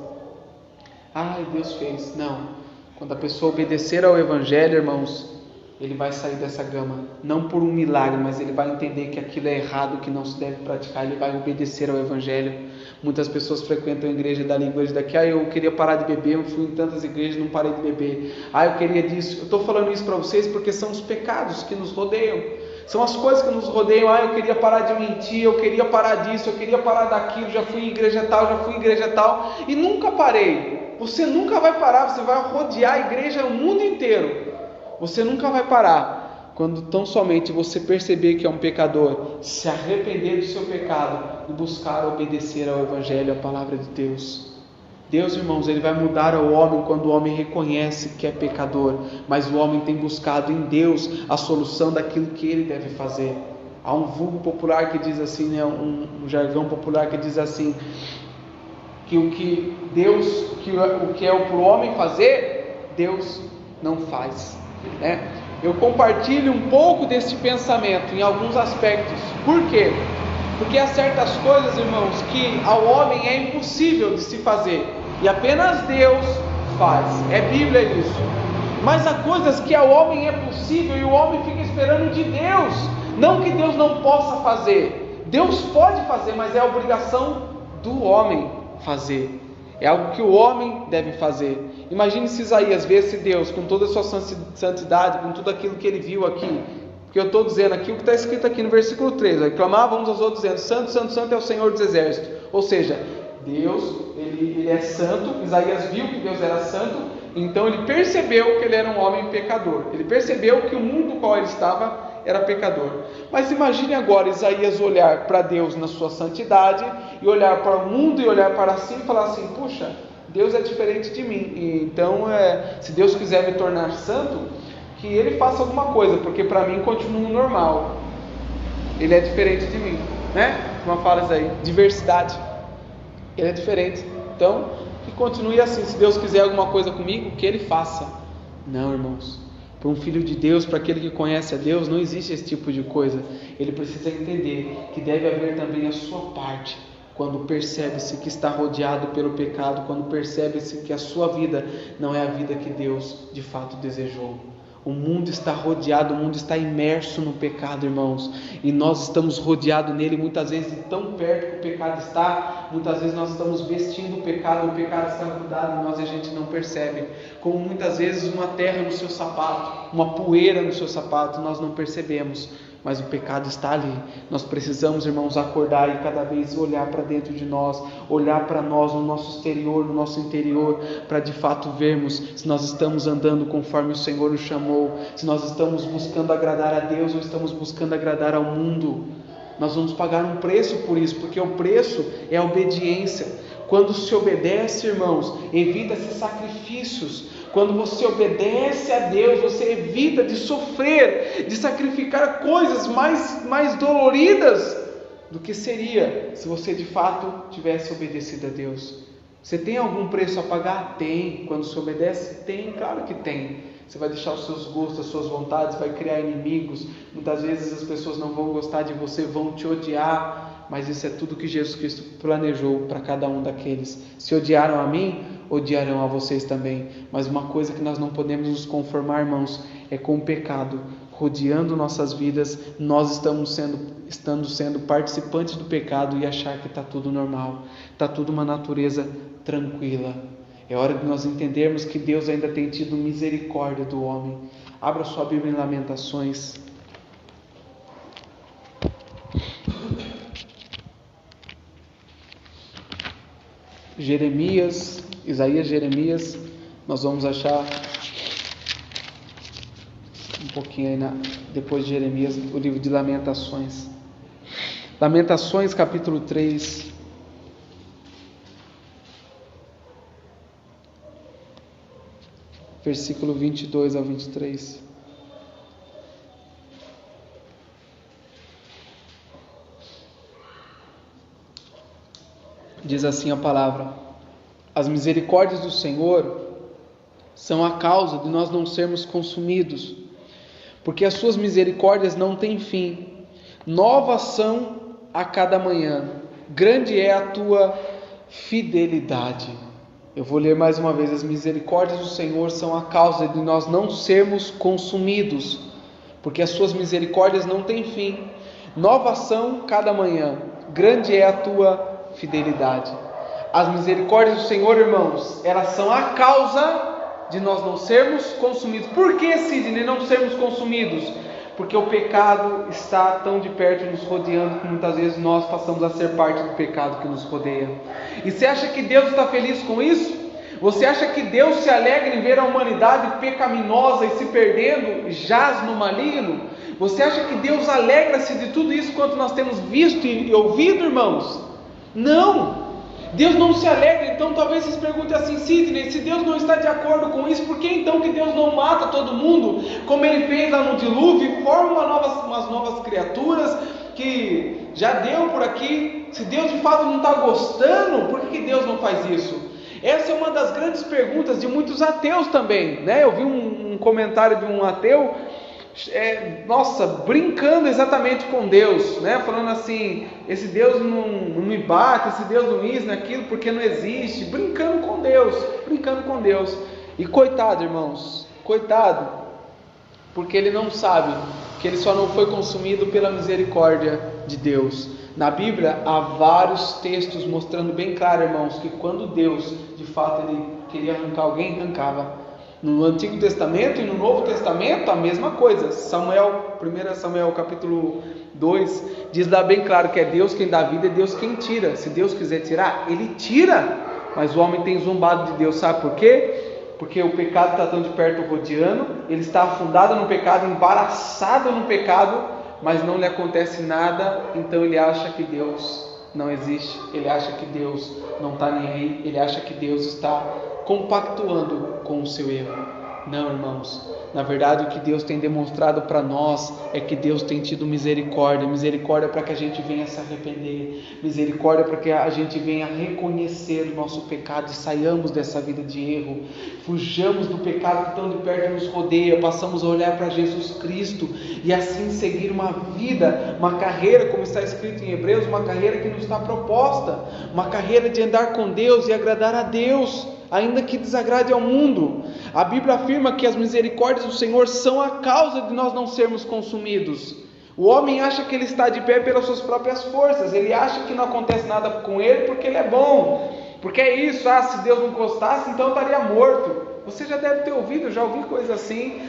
Ai, Deus fez. Não. Quando a pessoa obedecer ao Evangelho, irmãos, ele vai sair dessa gama, não por um milagre, mas ele vai entender que aquilo é errado, que não se deve praticar, ele vai obedecer ao Evangelho. Muitas pessoas frequentam a igreja dali, igreja daqui. Ah, eu queria parar de beber, eu fui em tantas igrejas, não parei de beber. Ah, eu queria disso. Eu estou falando isso para vocês porque são os pecados que nos rodeiam. São as coisas que nos rodeiam. Eu queria parar de mentir, eu queria parar disso, eu queria parar daquilo, já fui em igreja tal, já fui em igreja tal, e nunca parei. Você nunca vai parar, você vai rodear a igreja o mundo inteiro. Você nunca vai parar. Quando tão somente você perceber que é um pecador, se arrepender do seu pecado e buscar obedecer ao Evangelho, à palavra de Deus. Deus, irmãos, Ele vai mudar o homem quando o homem reconhece que é pecador, mas o homem tem buscado em Deus a solução daquilo que ele deve fazer. Há um vulgo popular que diz assim, né, um jargão popular que diz assim, que o que é para o homem fazer, Deus não faz, né? Eu compartilho um pouco desse pensamento em alguns aspectos. Por quê? Porque há certas coisas, irmãos, que ao homem é impossível de se fazer, e apenas Deus faz. É Bíblia isso. Mas há coisas que ao homem é possível e o homem fica esperando de Deus. Não que Deus não possa fazer. Deus pode fazer, mas é a obrigação do homem fazer. É algo que o homem deve fazer. Imagine se Isaías visse Deus com toda a sua santidade, com tudo aquilo que ele viu aqui. Porque eu estou dizendo aqui o que está escrito aqui no versículo 3. Vai clamar uns aos outros dizendo: Santo, Santo, Santo é o Senhor dos Exércitos. Ou seja, Deus, ele é santo. Isaías viu que Deus era santo, então ele percebeu que ele era um homem pecador. Ele percebeu que o mundo no qual ele estava era pecador. Mas imagine agora Isaías olhar para Deus na sua santidade, e olhar para o mundo e olhar para si e falar assim: puxa, Deus é diferente de mim, então se Deus quiser me tornar santo, que Ele faça alguma coisa, porque para mim continua normal. Ele é diferente de mim, né? Como fala isso aí, diversidade. Ele é diferente, então que continue assim. Se Deus quiser alguma coisa comigo, que Ele faça. Não, irmãos, para um filho de Deus, para aquele que conhece a Deus, não existe esse tipo de coisa. Ele precisa entender que deve haver também a sua parte. Quando percebe-se que está rodeado pelo pecado, quando percebe-se que a sua vida não é a vida que Deus de fato desejou. O mundo está rodeado, o mundo está imerso no pecado, irmãos, e nós estamos rodeados nele, muitas vezes tão perto que o pecado está, muitas vezes nós estamos vestindo o pecado está grudado em nós e a gente não percebe, como muitas vezes uma terra no seu sapato, uma poeira no seu sapato, nós não percebemos, mas o pecado está ali. Nós precisamos, irmãos, acordar e cada vez olhar para dentro de nós, olhar para nós no nosso exterior, no nosso interior, para de fato vermos se nós estamos andando conforme o Senhor nos chamou, se nós estamos buscando agradar a Deus ou estamos buscando agradar ao mundo. Nós vamos pagar um preço por isso, porque o preço é a obediência. Quando se obedece, irmãos, evita-se sacrifícios. Quando você obedece a Deus, você evita de sofrer, de sacrificar coisas mais doloridas do que seria se você de fato tivesse obedecido a Deus. Você tem algum preço a pagar? Tem. Quando se obedece? Tem, claro que tem. Você vai deixar os seus gostos, as suas vontades, vai criar inimigos. Muitas vezes as pessoas não vão gostar de você, vão te odiar. Mas isso é tudo que Jesus Cristo planejou para cada um daqueles. Se odiaram a mim, odiarão a vocês também. Mas uma coisa que nós não podemos nos conformar, irmãos, é com o pecado rodeando nossas vidas. Nós estamos sendo participantes do pecado e achar que está tudo normal, está tudo uma natureza tranquila. É hora de nós entendermos que Deus ainda tem tido misericórdia do homem. Abra sua Bíblia em Lamentações. Isaías, Jeremias, nós vamos achar um pouquinho aí depois de Jeremias, o livro de Lamentações. Lamentações capítulo 3. Versículo 22 ao 23. Diz assim a palavra: as misericórdias do Senhor são a causa de nós não sermos consumidos, porque as suas misericórdias não têm fim, novas são a cada manhã, grande é a tua fidelidade. Eu vou ler mais uma vez: as misericórdias do Senhor são a causa de nós não sermos consumidos, porque as suas misericórdias não têm fim, novas são cada manhã, grande é a tua fidelidade. As misericórdias do Senhor, irmãos, elas são a causa de nós não sermos consumidos. Por que, Sidney, não sermos consumidos? Porque o pecado está tão de perto nos rodeando que muitas vezes nós passamos a ser parte do pecado que nos rodeia. E você acha que Deus está feliz com isso? Você acha que Deus se alegra em ver a humanidade pecaminosa e se perdendo, jaz no maligno? Você acha que Deus alegra-se de tudo isso quanto nós temos visto e ouvido, irmãos? Não! Deus não se alegra. Então talvez vocês perguntem assim: Sidney, se Deus não está de acordo com isso, por que então que Deus não mata todo mundo, como Ele fez lá no dilúvio, e forma umas novas criaturas que já deu por aqui? Se Deus de fato não está gostando, por que Deus não faz isso? Essa é uma das grandes perguntas de muitos ateus também, né? Eu vi um comentário de um ateu, brincando exatamente com Deus, né? Falando assim: esse Deus não me bate, esse Deus não isso, naquilo, porque não existe. Brincando com Deus. E coitado, irmãos, coitado, porque ele não sabe que ele só não foi consumido pela misericórdia de Deus. Na Bíblia há vários textos mostrando bem claro, irmãos, que quando Deus de fato ele queria arrancar alguém, arrancava. No Antigo Testamento e no Novo Testamento a mesma coisa. 1 Samuel capítulo 2 diz lá bem claro que é Deus quem dá vida, é Deus quem tira. Se Deus quiser tirar, Ele tira. Mas o homem tem zombado de Deus, sabe por quê? Porque o pecado está tão de perto rodeando, ele está afundado no pecado, embaraçado no pecado, mas não lhe acontece nada. Então ele acha que Deus não existe, ele acha que Deus não está nem aí, ele acha que Deus está compactuando com o seu erro. Não, irmãos, na verdade o que Deus tem demonstrado para nós é que Deus tem tido misericórdia para que a gente venha se arrepender, misericórdia para que a gente venha reconhecer o nosso pecado e saiamos dessa vida de erro, fujamos do pecado que tão de perto nos rodeia, passamos a olhar para Jesus Cristo e assim seguir uma vida, uma carreira, como está escrito em Hebreus, uma carreira que nos está proposta, uma carreira de andar com Deus e agradar a Deus, ainda que desagrade ao mundo. A Bíblia afirma que as misericórdias do Senhor são a causa de nós não sermos consumidos. O homem acha que ele está de pé pelas suas próprias forças, ele acha que não acontece nada com ele porque ele é bom, porque é isso, se Deus não gostasse, então eu estaria morto. Você já deve ter ouvido, eu já ouvi coisas assim: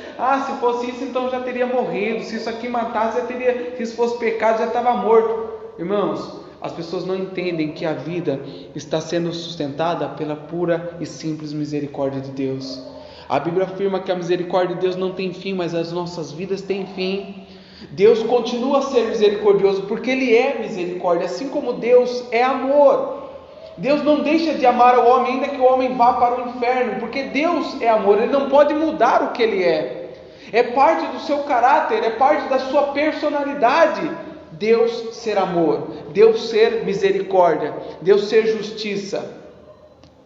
se fosse isso, então eu já teria morrido, se isso aqui matasse, se isso fosse pecado, já estava morto. Irmãos, as pessoas não entendem que a vida está sendo sustentada pela pura e simples misericórdia de Deus. A Bíblia afirma que a misericórdia de Deus não tem fim, mas as nossas vidas têm fim. Deus continua a ser misericordioso porque Ele é misericórdia, assim como Deus é amor. Deus não deixa de amar o homem, ainda que o homem vá para o inferno, porque Deus é amor, Ele não pode mudar o que Ele é. É parte do seu caráter, é parte da sua personalidade. Deus ser amor, Deus ser misericórdia, Deus ser justiça.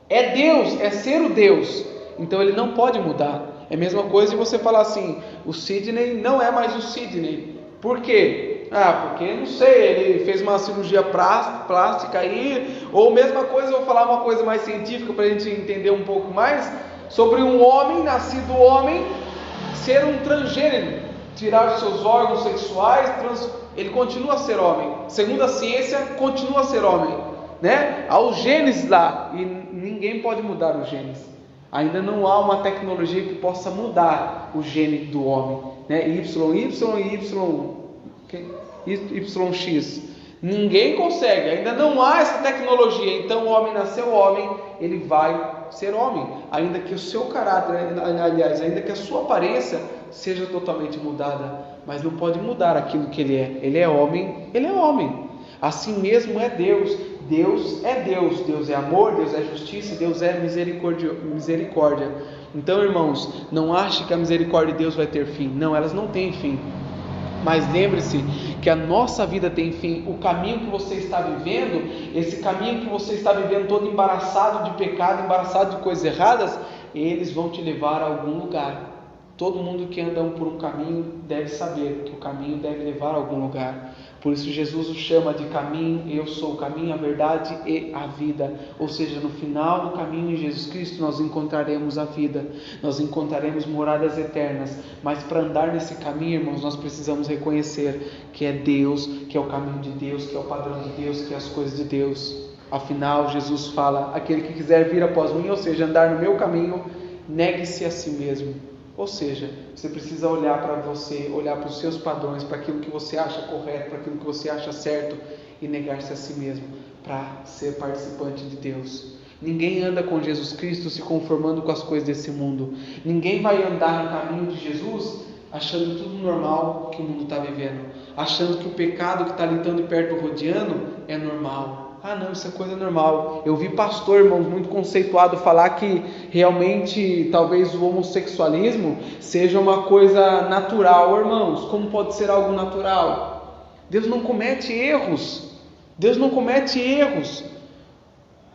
É Deus, é ser o Deus. Então Ele não pode mudar. É a mesma coisa de você falar assim: o Sidney não é mais o Sidney. Por quê? Porque não sei, ele fez uma cirurgia plástica aí. Ou mesma coisa, eu vou falar uma coisa mais científica para a gente entender um pouco mais, sobre um homem, nascido homem, ser um transgênero, tirar os seus órgãos sexuais, ele continua a ser homem. Segundo a ciência, continua a ser homem, né? Há os genes lá e ninguém pode mudar os genes. Ainda não há uma tecnologia que possa mudar o gene do homem, né? YX. Ninguém consegue, ainda não há essa tecnologia. Então o homem nasceu homem, ele vai ser homem, ainda que o seu caráter, ainda que a sua aparência seja totalmente mudada, mas não pode mudar aquilo que ele é. Ele é homem, ele é homem. Assim mesmo é Deus. Deus é Deus. Deus é amor, Deus é justiça, Deus é misericórdia. Então, irmãos, não ache que a misericórdia de Deus vai ter fim. Não, elas não têm fim. Mas lembre-se que a nossa vida tem fim. O caminho que você está vivendo, esse caminho que você está vivendo todo embaraçado de pecado, embaraçado de coisas erradas, eles vão te levar a algum lugar. Todo mundo que anda por um caminho deve saber que o caminho deve levar a algum lugar. Por isso Jesus o chama de caminho. Eu sou o caminho, a verdade e a vida. Ou seja, no final do caminho em Jesus Cristo nós encontraremos a vida, nós encontraremos moradas eternas. Mas para andar nesse caminho, irmãos, nós precisamos reconhecer que é Deus, que é o caminho de Deus, que é o padrão de Deus, que é as coisas de Deus. Afinal, Jesus fala: aquele que quiser vir após mim, ou seja, andar no meu caminho, negue-se a si mesmo. Ou seja, você precisa olhar para você, olhar para os seus padrões, para aquilo que você acha correto, para aquilo que você acha certo e negar-se a si mesmo para ser participante de Deus. Ninguém anda com Jesus Cristo se conformando com as coisas desse mundo. Ninguém vai andar no caminho de Jesus achando tudo normal que o mundo está vivendo, achando que o pecado que está ali tão de perto rodeando é normal. Ah não, isso é coisa normal. Eu vi pastor, irmãos, muito conceituado falar que realmente talvez o homossexualismo seja uma coisa natural. Irmãos, como pode ser algo natural? Deus não comete erros. Deus não comete erros.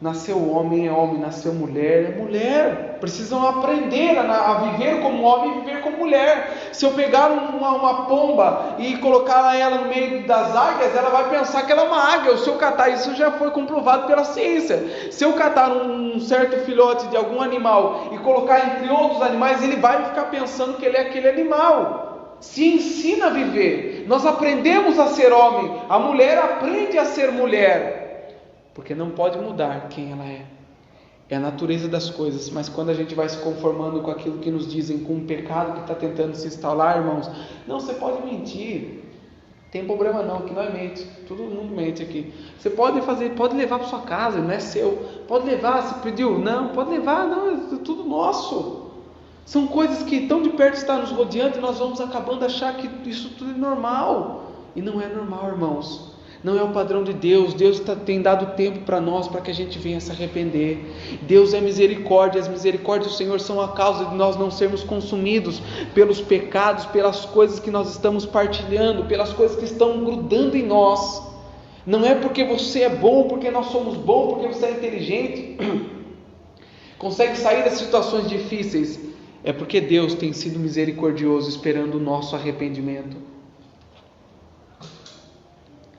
Nasceu homem, é homem, nasceu mulher, é mulher. Precisam aprender a viver como homem e viver como mulher. Se eu pegar uma pomba e colocar ela no meio das águias, ela vai pensar que ela é uma águia. Se eu catar, isso já foi comprovado pela ciência. Se eu catar um certo filhote de algum animal e colocar entre outros animais, ele vai ficar pensando que ele é aquele animal. Se ensina a viver. Nós aprendemos a ser homem. A mulher aprende a ser mulher. Porque não pode mudar quem ela é. É a natureza das coisas. Mas quando a gente vai se conformando com aquilo que nos dizem, com o pecado que está tentando se instalar, irmãos, não, você pode mentir. Tem problema não, que não é mente. Todo mundo mente aqui. Você pode fazer, pode levar para sua casa, não é seu. Pode levar, você pediu? Não, pode levar, não, é tudo nosso. São coisas que tão de perto está nos rodeando e nós vamos acabando a achar que isso tudo é normal. E não é normal, irmãos. Não é o padrão de Deus. Deus tem dado tempo para nós, para que a gente venha se arrepender. Deus é misericórdia. As misericórdias do Senhor são a causa de nós não sermos consumidos pelos pecados, pelas coisas que nós estamos partilhando, pelas coisas que estão grudando em nós. Não é porque você é bom, porque nós somos bons, porque você é inteligente, consegue sair das situações difíceis. É porque Deus tem sido misericordioso, esperando o nosso arrependimento.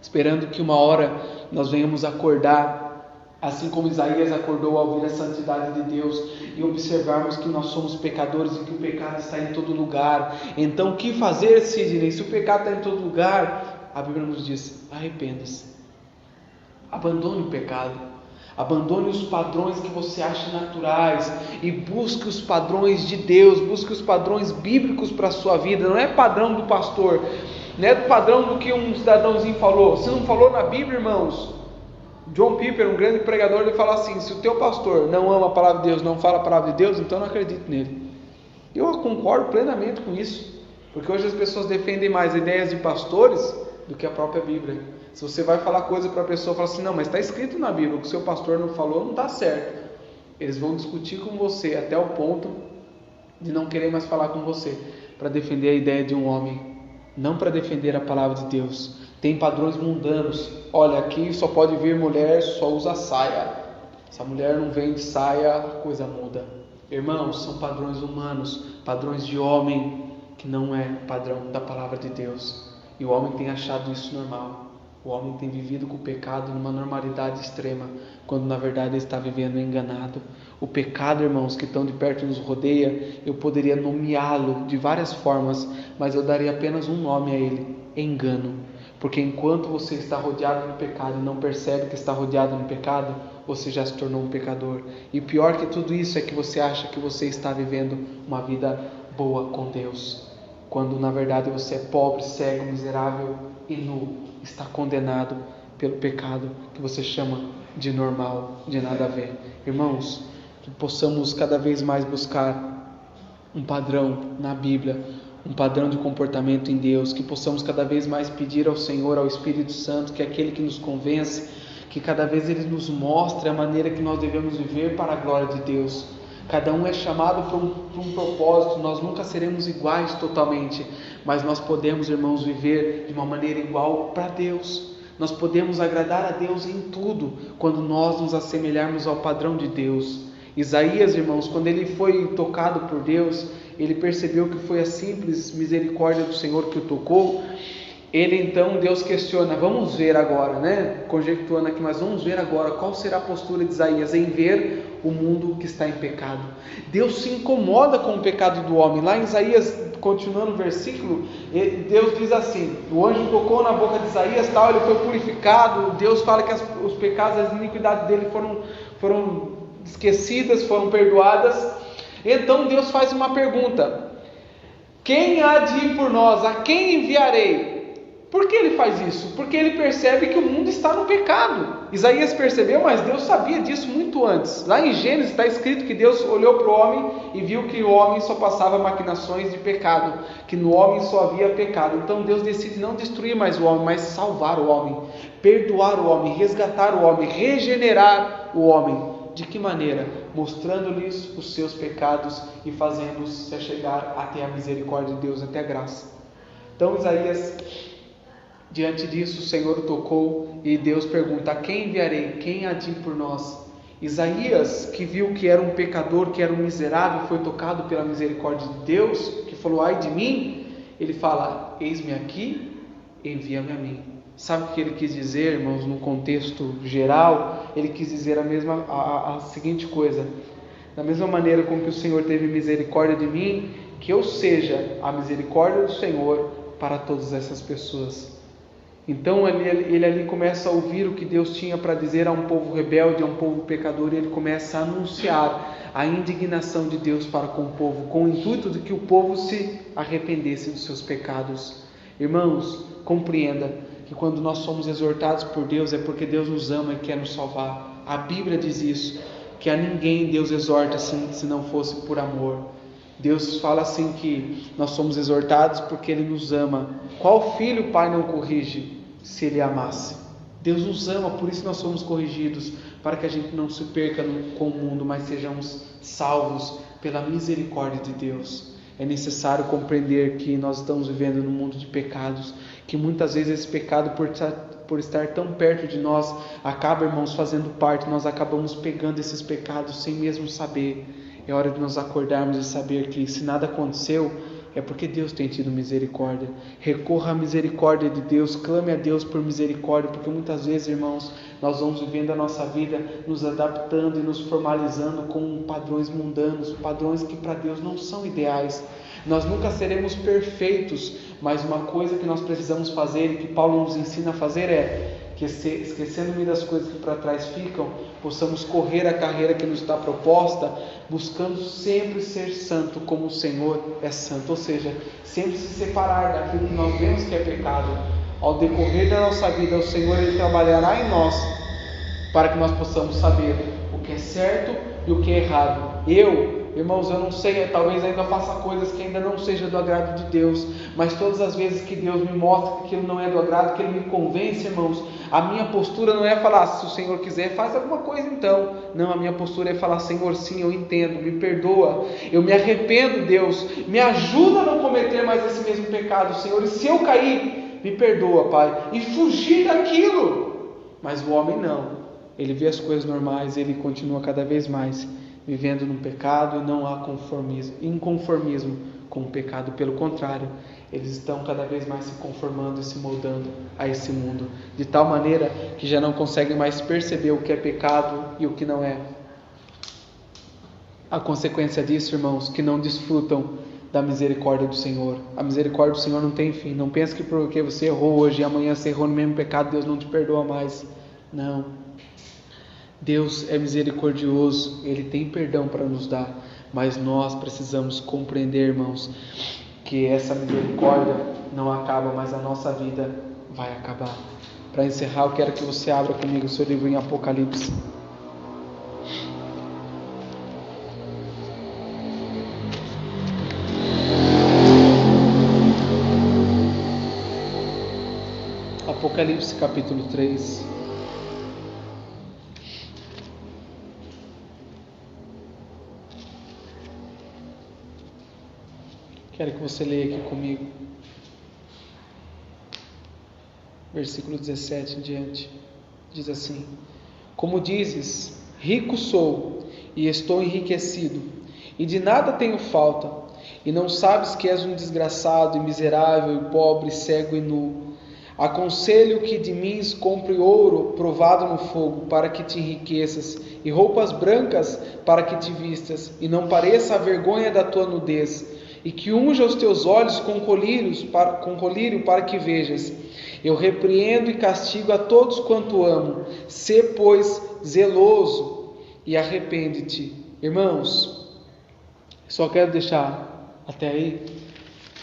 Esperando que uma hora nós venhamos acordar, assim como Isaías acordou ao ouvir a santidade de Deus e observarmos que nós somos pecadores e que o pecado está em todo lugar. Então o que fazer, Sidney? Se o pecado está em todo lugar, a Bíblia nos diz: arrependa-se, abandone o pecado, abandone os padrões que você acha naturais e busque os padrões de Deus, busque os padrões bíblicos para a sua vida. Não é padrão do pastor, não é do padrão do que um cidadãozinho falou. Se não falou na Bíblia, irmãos, John Piper, um grande pregador, ele fala assim: se o teu pastor não ama a palavra de Deus, não fala a palavra de Deus, então não acredito nele. Eu concordo plenamente com isso, porque hoje as pessoas defendem mais ideias de pastores do que a própria Bíblia. Se você vai falar coisa para a pessoa, fala assim: não, mas está escrito na Bíblia, o que o seu pastor não falou não está certo. Eles vão discutir com você até o ponto de não querer mais falar com você, para defender a ideia de um homem, não para defender a palavra de Deus. Tem padrões mundanos. Olha, aqui só pode vir mulher, só usa saia. Se a mulher não vem de saia, a coisa muda. Irmãos, são padrões humanos, padrões de homem, que não é padrão da palavra de Deus. E o homem tem achado isso normal. O homem tem vivido com o pecado numa normalidade extrema, quando na verdade ele está vivendo enganado. O pecado, irmãos, que tão de perto nos rodeia, eu poderia nomeá-lo de várias formas, mas eu daria apenas um nome a ele: engano. Porque enquanto você está rodeado no pecado e não percebe que está rodeado no pecado, você já se tornou um pecador. E pior que tudo isso é que você acha que você está vivendo uma vida boa com Deus, quando na verdade você é pobre, cego, miserável e nu, está condenado pelo pecado que você chama de normal, de nada a ver. Irmãos, que possamos cada vez mais buscar um padrão na Bíblia, um padrão de comportamento em Deus, que possamos cada vez mais pedir ao Senhor, ao Espírito Santo, que é aquele que nos convence, que cada vez Ele nos mostre a maneira que nós devemos viver para a glória de Deus. Cada um é chamado para um propósito. Nós nunca seremos iguais totalmente, mas nós podemos, irmãos, viver de uma maneira igual para Deus. Nós podemos agradar a Deus em tudo, quando nós nos assemelharmos ao padrão de Deus. Isaías, irmãos, quando ele foi tocado por Deus, ele percebeu que foi a simples misericórdia do Senhor que o tocou. Ele então, Deus questiona: vamos ver agora, conjecturando aqui, mas vamos ver agora qual será a postura de Isaías em ver o mundo que está em pecado. Deus se incomoda com o pecado do homem. Lá em Isaías, continuando o versículo, Deus diz assim: o anjo tocou na boca de Isaías, ele foi purificado. Deus fala que os pecados, as iniquidades dele foram esquecidas, foram perdoadas. Então Deus faz uma pergunta: Quem há de ir por nós? A quem enviarei? Por que ele faz isso? Porque ele percebe que o mundo está no pecado. Isaías percebeu, mas Deus sabia disso muito antes. Lá em Gênesis está escrito que Deus olhou para o homem e viu que o homem só passava maquinações de pecado, que no homem só havia pecado. Então Deus decide não destruir mais o homem, mas salvar o homem, perdoar o homem, resgatar o homem, regenerar o homem. De que maneira? Mostrando-lhes os seus pecados e fazendo-os se chegar até a misericórdia de Deus, até a graça. Então Isaías, diante disso, o Senhor o tocou e Deus pergunta: a quem enviarei? Quem há de ir por nós? Isaías, que viu que era um pecador, que era um miserável, foi tocado pela misericórdia de Deus, que falou: ai de mim, ele fala: eis-me aqui, envia-me a mim. Sabe o que ele quis dizer, irmãos, no contexto geral? Ele quis dizer a seguinte coisa: da mesma maneira com que o Senhor teve misericórdia de mim, que eu seja a misericórdia do Senhor para todas essas pessoas. Então ele ali começa a ouvir o que Deus tinha para dizer a um povo rebelde, a um povo pecador, e ele começa a anunciar a indignação de Deus para com o povo, com o intuito de que o povo se arrependesse dos seus pecados. Irmãos, compreenda que quando nós somos exortados por Deus é porque Deus nos ama e quer nos salvar. A Bíblia diz isso, que a ninguém Deus exorta assim, se não fosse por amor. Deus fala assim que nós somos exortados porque Ele nos ama. Qual filho o Pai não corrige se Ele amasse? Deus nos ama, por isso nós somos corrigidos, para que a gente não se perca com o mundo, mas sejamos salvos pela misericórdia de Deus. É necessário compreender que nós estamos vivendo num mundo de pecados, que muitas vezes esse pecado, por estar tão perto de nós, acaba, irmãos, fazendo parte. Nós acabamos pegando esses pecados sem mesmo saber. É hora de nós acordarmos e saber que se nada aconteceu, é porque Deus tem tido misericórdia. Recorra à misericórdia de Deus, clame a Deus por misericórdia, porque muitas vezes, irmãos, nós vamos vivendo a nossa vida, nos adaptando e nos formalizando com padrões mundanos, padrões que para Deus não são ideais. Nós nunca seremos perfeitos, mas uma coisa que nós precisamos fazer e que Paulo nos ensina a fazer é que, esquecendo-me das coisas que para trás ficam, possamos correr a carreira que nos está proposta, buscando sempre ser santo como o Senhor é santo, ou seja, sempre se separar daquilo que nós vemos que é pecado. Ao decorrer da nossa vida, o Senhor Ele trabalhará em nós para que nós possamos saber o que é certo e o que é errado. Irmãos, eu não sei, talvez ainda faça coisas que ainda não seja do agrado de Deus, mas todas as vezes que Deus me mostra que aquilo não é do agrado, que Ele me convence, irmãos, a minha postura não é falar: se o Senhor quiser, faz alguma coisa então. Não, a minha postura é falar: Senhor, sim, eu entendo, me perdoa, eu me arrependo, Deus, me ajuda a não cometer mais esse mesmo pecado, Senhor, e se eu cair, me perdoa, Pai, e fugir daquilo. Mas o homem não, ele vê as coisas normais, ele continua cada vez mais vivendo no pecado, e não há inconformismo com o pecado. Pelo contrário, eles estão cada vez mais se conformando e se moldando a esse mundo, de tal maneira que já não conseguem mais perceber o que é pecado e o que não é. A consequência disso, irmãos, que não desfrutam da misericórdia do Senhor. A misericórdia do Senhor não tem fim. Não pense que porque você errou hoje e amanhã você errou no mesmo pecado, Deus não te perdoa mais. Não. Deus é misericordioso, Ele tem perdão para nos dar, mas nós precisamos compreender, irmãos, que essa misericórdia não acaba, mas a nossa vida vai acabar. Para encerrar, eu quero que você abra comigo o seu livro em Apocalipse. Apocalipse capítulo 3. Quero que você leia aqui comigo, versículo 17 em diante. Diz assim: como dizes, rico sou e estou enriquecido, e de nada tenho falta, e não sabes que és um desgraçado e miserável e pobre, cego e nu. Aconselho que de mim compre ouro provado no fogo, para que te enriqueças, e roupas brancas para que te vistas, e não pareça a vergonha da tua nudez, e que unja os teus olhos com colírio para que vejas. Eu repreendo e castigo a todos quanto amo. Sê, pois, zeloso e arrepende-te. Irmãos, só quero deixar até aí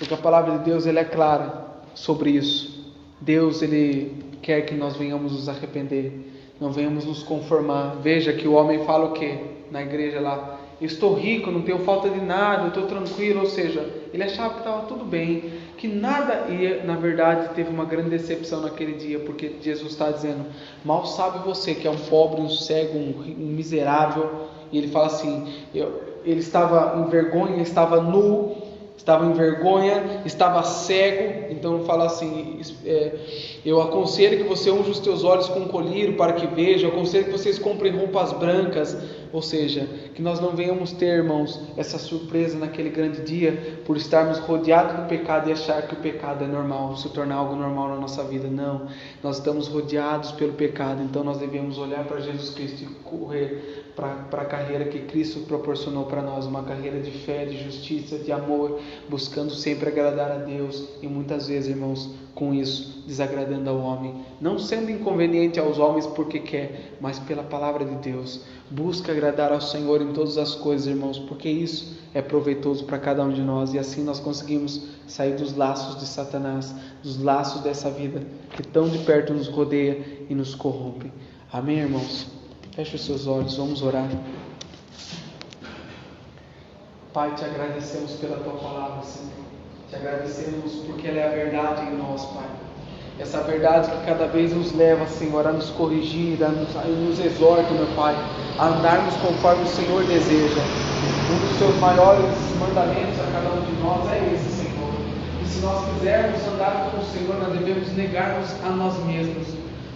porque a palavra de Deus ela é clara sobre isso. Deus ele quer que nós venhamos nos arrepender, não venhamos nos conformar. Veja que o homem fala o que na igreja lá? Eu estou rico, não tenho falta de nada, eu estou tranquilo. Ou seja, ele achava que estava tudo bem, que nada ia. Na verdade, teve uma grande decepção naquele dia, porque Jesus está dizendo: mal sabe você que é um pobre, um cego, um miserável. E ele fala assim: ele estava em vergonha, estava nu, estava em vergonha, estava cego. Então fala assim: eu aconselho que você unja os teus olhos com colírio para que veja. Eu aconselho que vocês comprem roupas brancas. Ou seja, que nós não venhamos ter, irmãos, essa surpresa naquele grande dia, por estarmos rodeados do pecado e achar que o pecado é normal, se tornar algo normal na nossa vida. Não, nós estamos rodeados pelo pecado, então nós devemos olhar para Jesus Cristo e correr para a carreira que Cristo proporcionou para nós, uma carreira de fé, de justiça, de amor, buscando sempre agradar a Deus, e muitas vezes, irmãos, com isso, desagradando ao homem, não sendo inconveniente aos homens porque quer, mas pela palavra de Deus. Busca agradar ao Senhor em todas as coisas, irmãos, porque isso é proveitoso para cada um de nós, e assim nós conseguimos sair dos laços de Satanás, dos laços dessa vida que tão de perto nos rodeia e nos corrompe. Amém, irmãos? Feche os seus olhos, vamos orar. Pai, te agradecemos pela tua palavra, Senhor. Te agradecemos porque ela é a verdade em nós, Pai. Essa verdade que cada vez nos leva, Senhor, a nos corrigir, a nos exorta, meu Pai, a andarmos conforme o Senhor deseja. Um dos seus maiores mandamentos a cada um de nós é esse, Senhor. E se nós quisermos andar com o Senhor, nós devemos negar-nos a nós mesmos,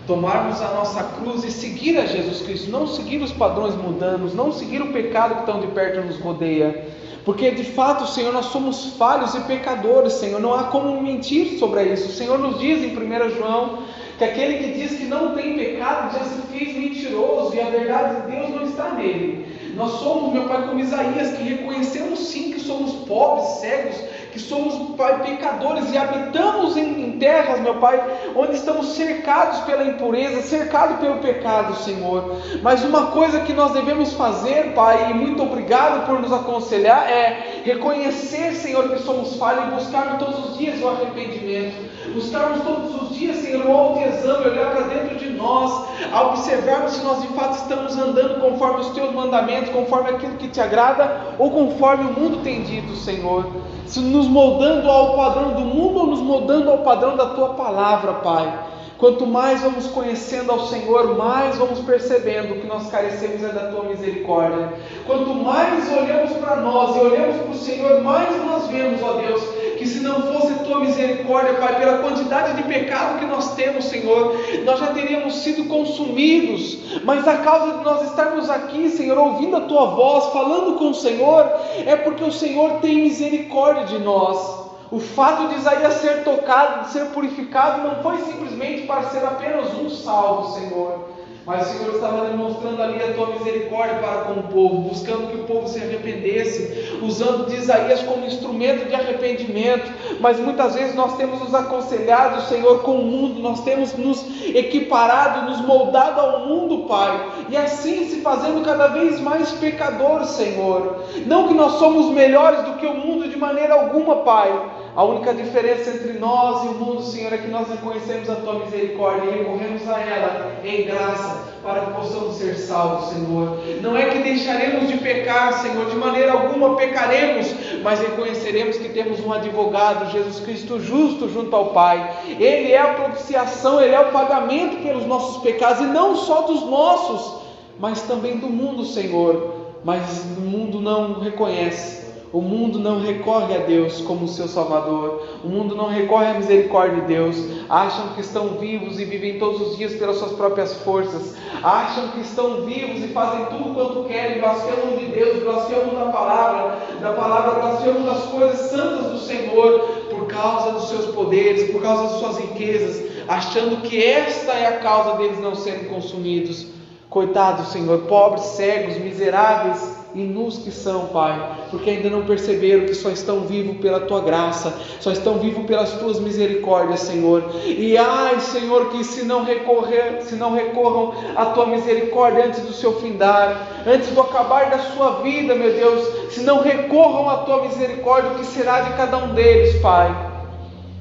tomarmos a nossa cruz e seguir a Jesus Cristo, não seguir os padrões mundanos, não seguir o pecado que tão de perto nos rodeia, porque de fato, Senhor, nós somos falhos e pecadores, Senhor, não há como mentir sobre isso. O Senhor nos diz em 1 João que aquele que diz que não tem pecado já se fez mentiroso, e a verdade de Deus não está nele. Nós somos, meu Pai, como Isaías, que reconhecemos sim que somos pobres, cegos, que somos, Pai, pecadores, e habitamos em terras, meu Pai, onde estamos cercados pela impureza, cercados pelo pecado, Senhor. Mas uma coisa que nós devemos fazer, Pai, e muito obrigado por nos aconselhar, é reconhecer, Senhor, que somos falhos e buscarmos todos os dias o arrependimento, buscarmos todos os dias, Senhor, o autoexame, olhar para dentro de nós, a observarmos se nós de fato estamos andando conforme os Teus mandamentos, conforme aquilo que Te agrada, ou conforme o mundo tem dito, Senhor. Se nos moldando ao padrão do mundo ou nos moldando ao padrão da Tua palavra, Pai. Quanto mais vamos conhecendo ao Senhor, mais vamos percebendo que nós carecemos é da Tua misericórdia. Quanto mais olhamos para nós e olhamos para o Senhor, mais nós vemos, ó Deus, que se não fosse Tua misericórdia, Pai, pela quantidade de pecado que nós temos, Senhor, nós já teríamos sido consumidos. Mas a causa de nós estarmos aqui, Senhor, ouvindo a Tua voz, falando com o Senhor, é porque o Senhor tem misericórdia de nós. O fato de Isaías ser tocado, de ser purificado, não foi simplesmente para ser apenas um salvo, Senhor. Mas o Senhor estava demonstrando ali a Tua misericórdia para com o povo, buscando que o povo se arrependesse, usando de Isaías como instrumento de arrependimento. Mas muitas vezes nós temos nos aconselhado, Senhor, com o mundo, nós temos nos equiparado, nos moldado ao mundo, Pai, e assim se fazendo cada vez mais pecadores, Senhor. Não que nós somos melhores do que o mundo de maneira alguma, Pai. A única diferença entre nós e o mundo, Senhor, é que nós reconhecemos a Tua misericórdia e recorremos a ela em graça, para que possamos ser salvos, Senhor. Não é que deixaremos de pecar, Senhor, de maneira alguma pecaremos, mas reconheceremos que temos um advogado, Jesus Cristo justo, junto ao Pai. Ele é a propiciação, Ele é o pagamento pelos nossos pecados, e não só dos nossos, mas também do mundo, Senhor. Mas o mundo não reconhece. O mundo não recorre a Deus como seu Salvador. O mundo não recorre à misericórdia de Deus. Acham que estão vivos e vivem todos os dias pelas suas próprias forças. Acham que estão vivos e fazem tudo quanto querem. Blasfemam de Deus, blasfemam da palavra, blasfemam das coisas santas do Senhor, por causa dos seus poderes, por causa das suas riquezas, achando que esta é a causa deles não serem consumidos. Coitados, Senhor, pobres, cegos, miseráveis, nus que são, Pai, porque ainda não perceberam que só estão vivos pela Tua graça, só estão vivos pelas Tuas misericórdias, Senhor. E ai, Senhor, que se não recorram à Tua misericórdia antes do seu findar, antes do acabar da sua vida, meu Deus, se não recorram à Tua misericórdia, o que será de cada um deles, Pai?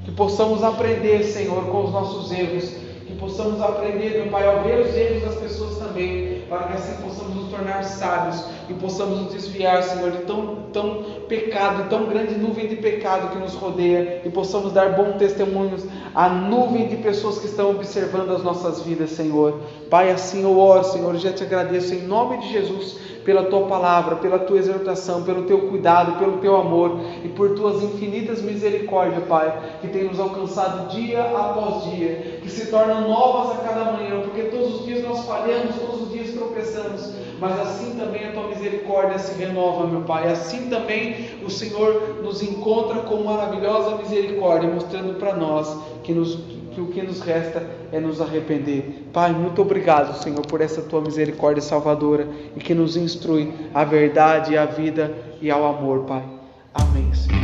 Que possamos aprender, Senhor, com os nossos erros, que possamos aprender, meu Pai, ao ver os erros das pessoas também, para que assim possamos nos tornar sábios e possamos nos desviar, Senhor, de tão pecado, tão grande nuvem de pecado que nos rodeia, e possamos dar bons testemunhos à nuvem de pessoas que estão observando as nossas vidas, Senhor. Pai, assim eu oro, Senhor, eu já te agradeço em nome de Jesus, pela Tua palavra, pela Tua exortação, pelo Teu cuidado, pelo Teu amor e por Tuas infinitas misericórdias, Pai, que tem nos alcançado dia após dia, que se tornam novas a cada manhã, porque todos os dias nós falhamos, todos os dias tropeçamos, mas assim também a Tua misericórdia se renova, meu Pai. Assim também o Senhor nos encontra com maravilhosa misericórdia, mostrando para nós que o que nos resta é nos arrepender. Pai, muito obrigado, Senhor, por essa Tua misericórdia salvadora e que nos instrui à verdade, à vida e ao amor, Pai. Amém, Senhor.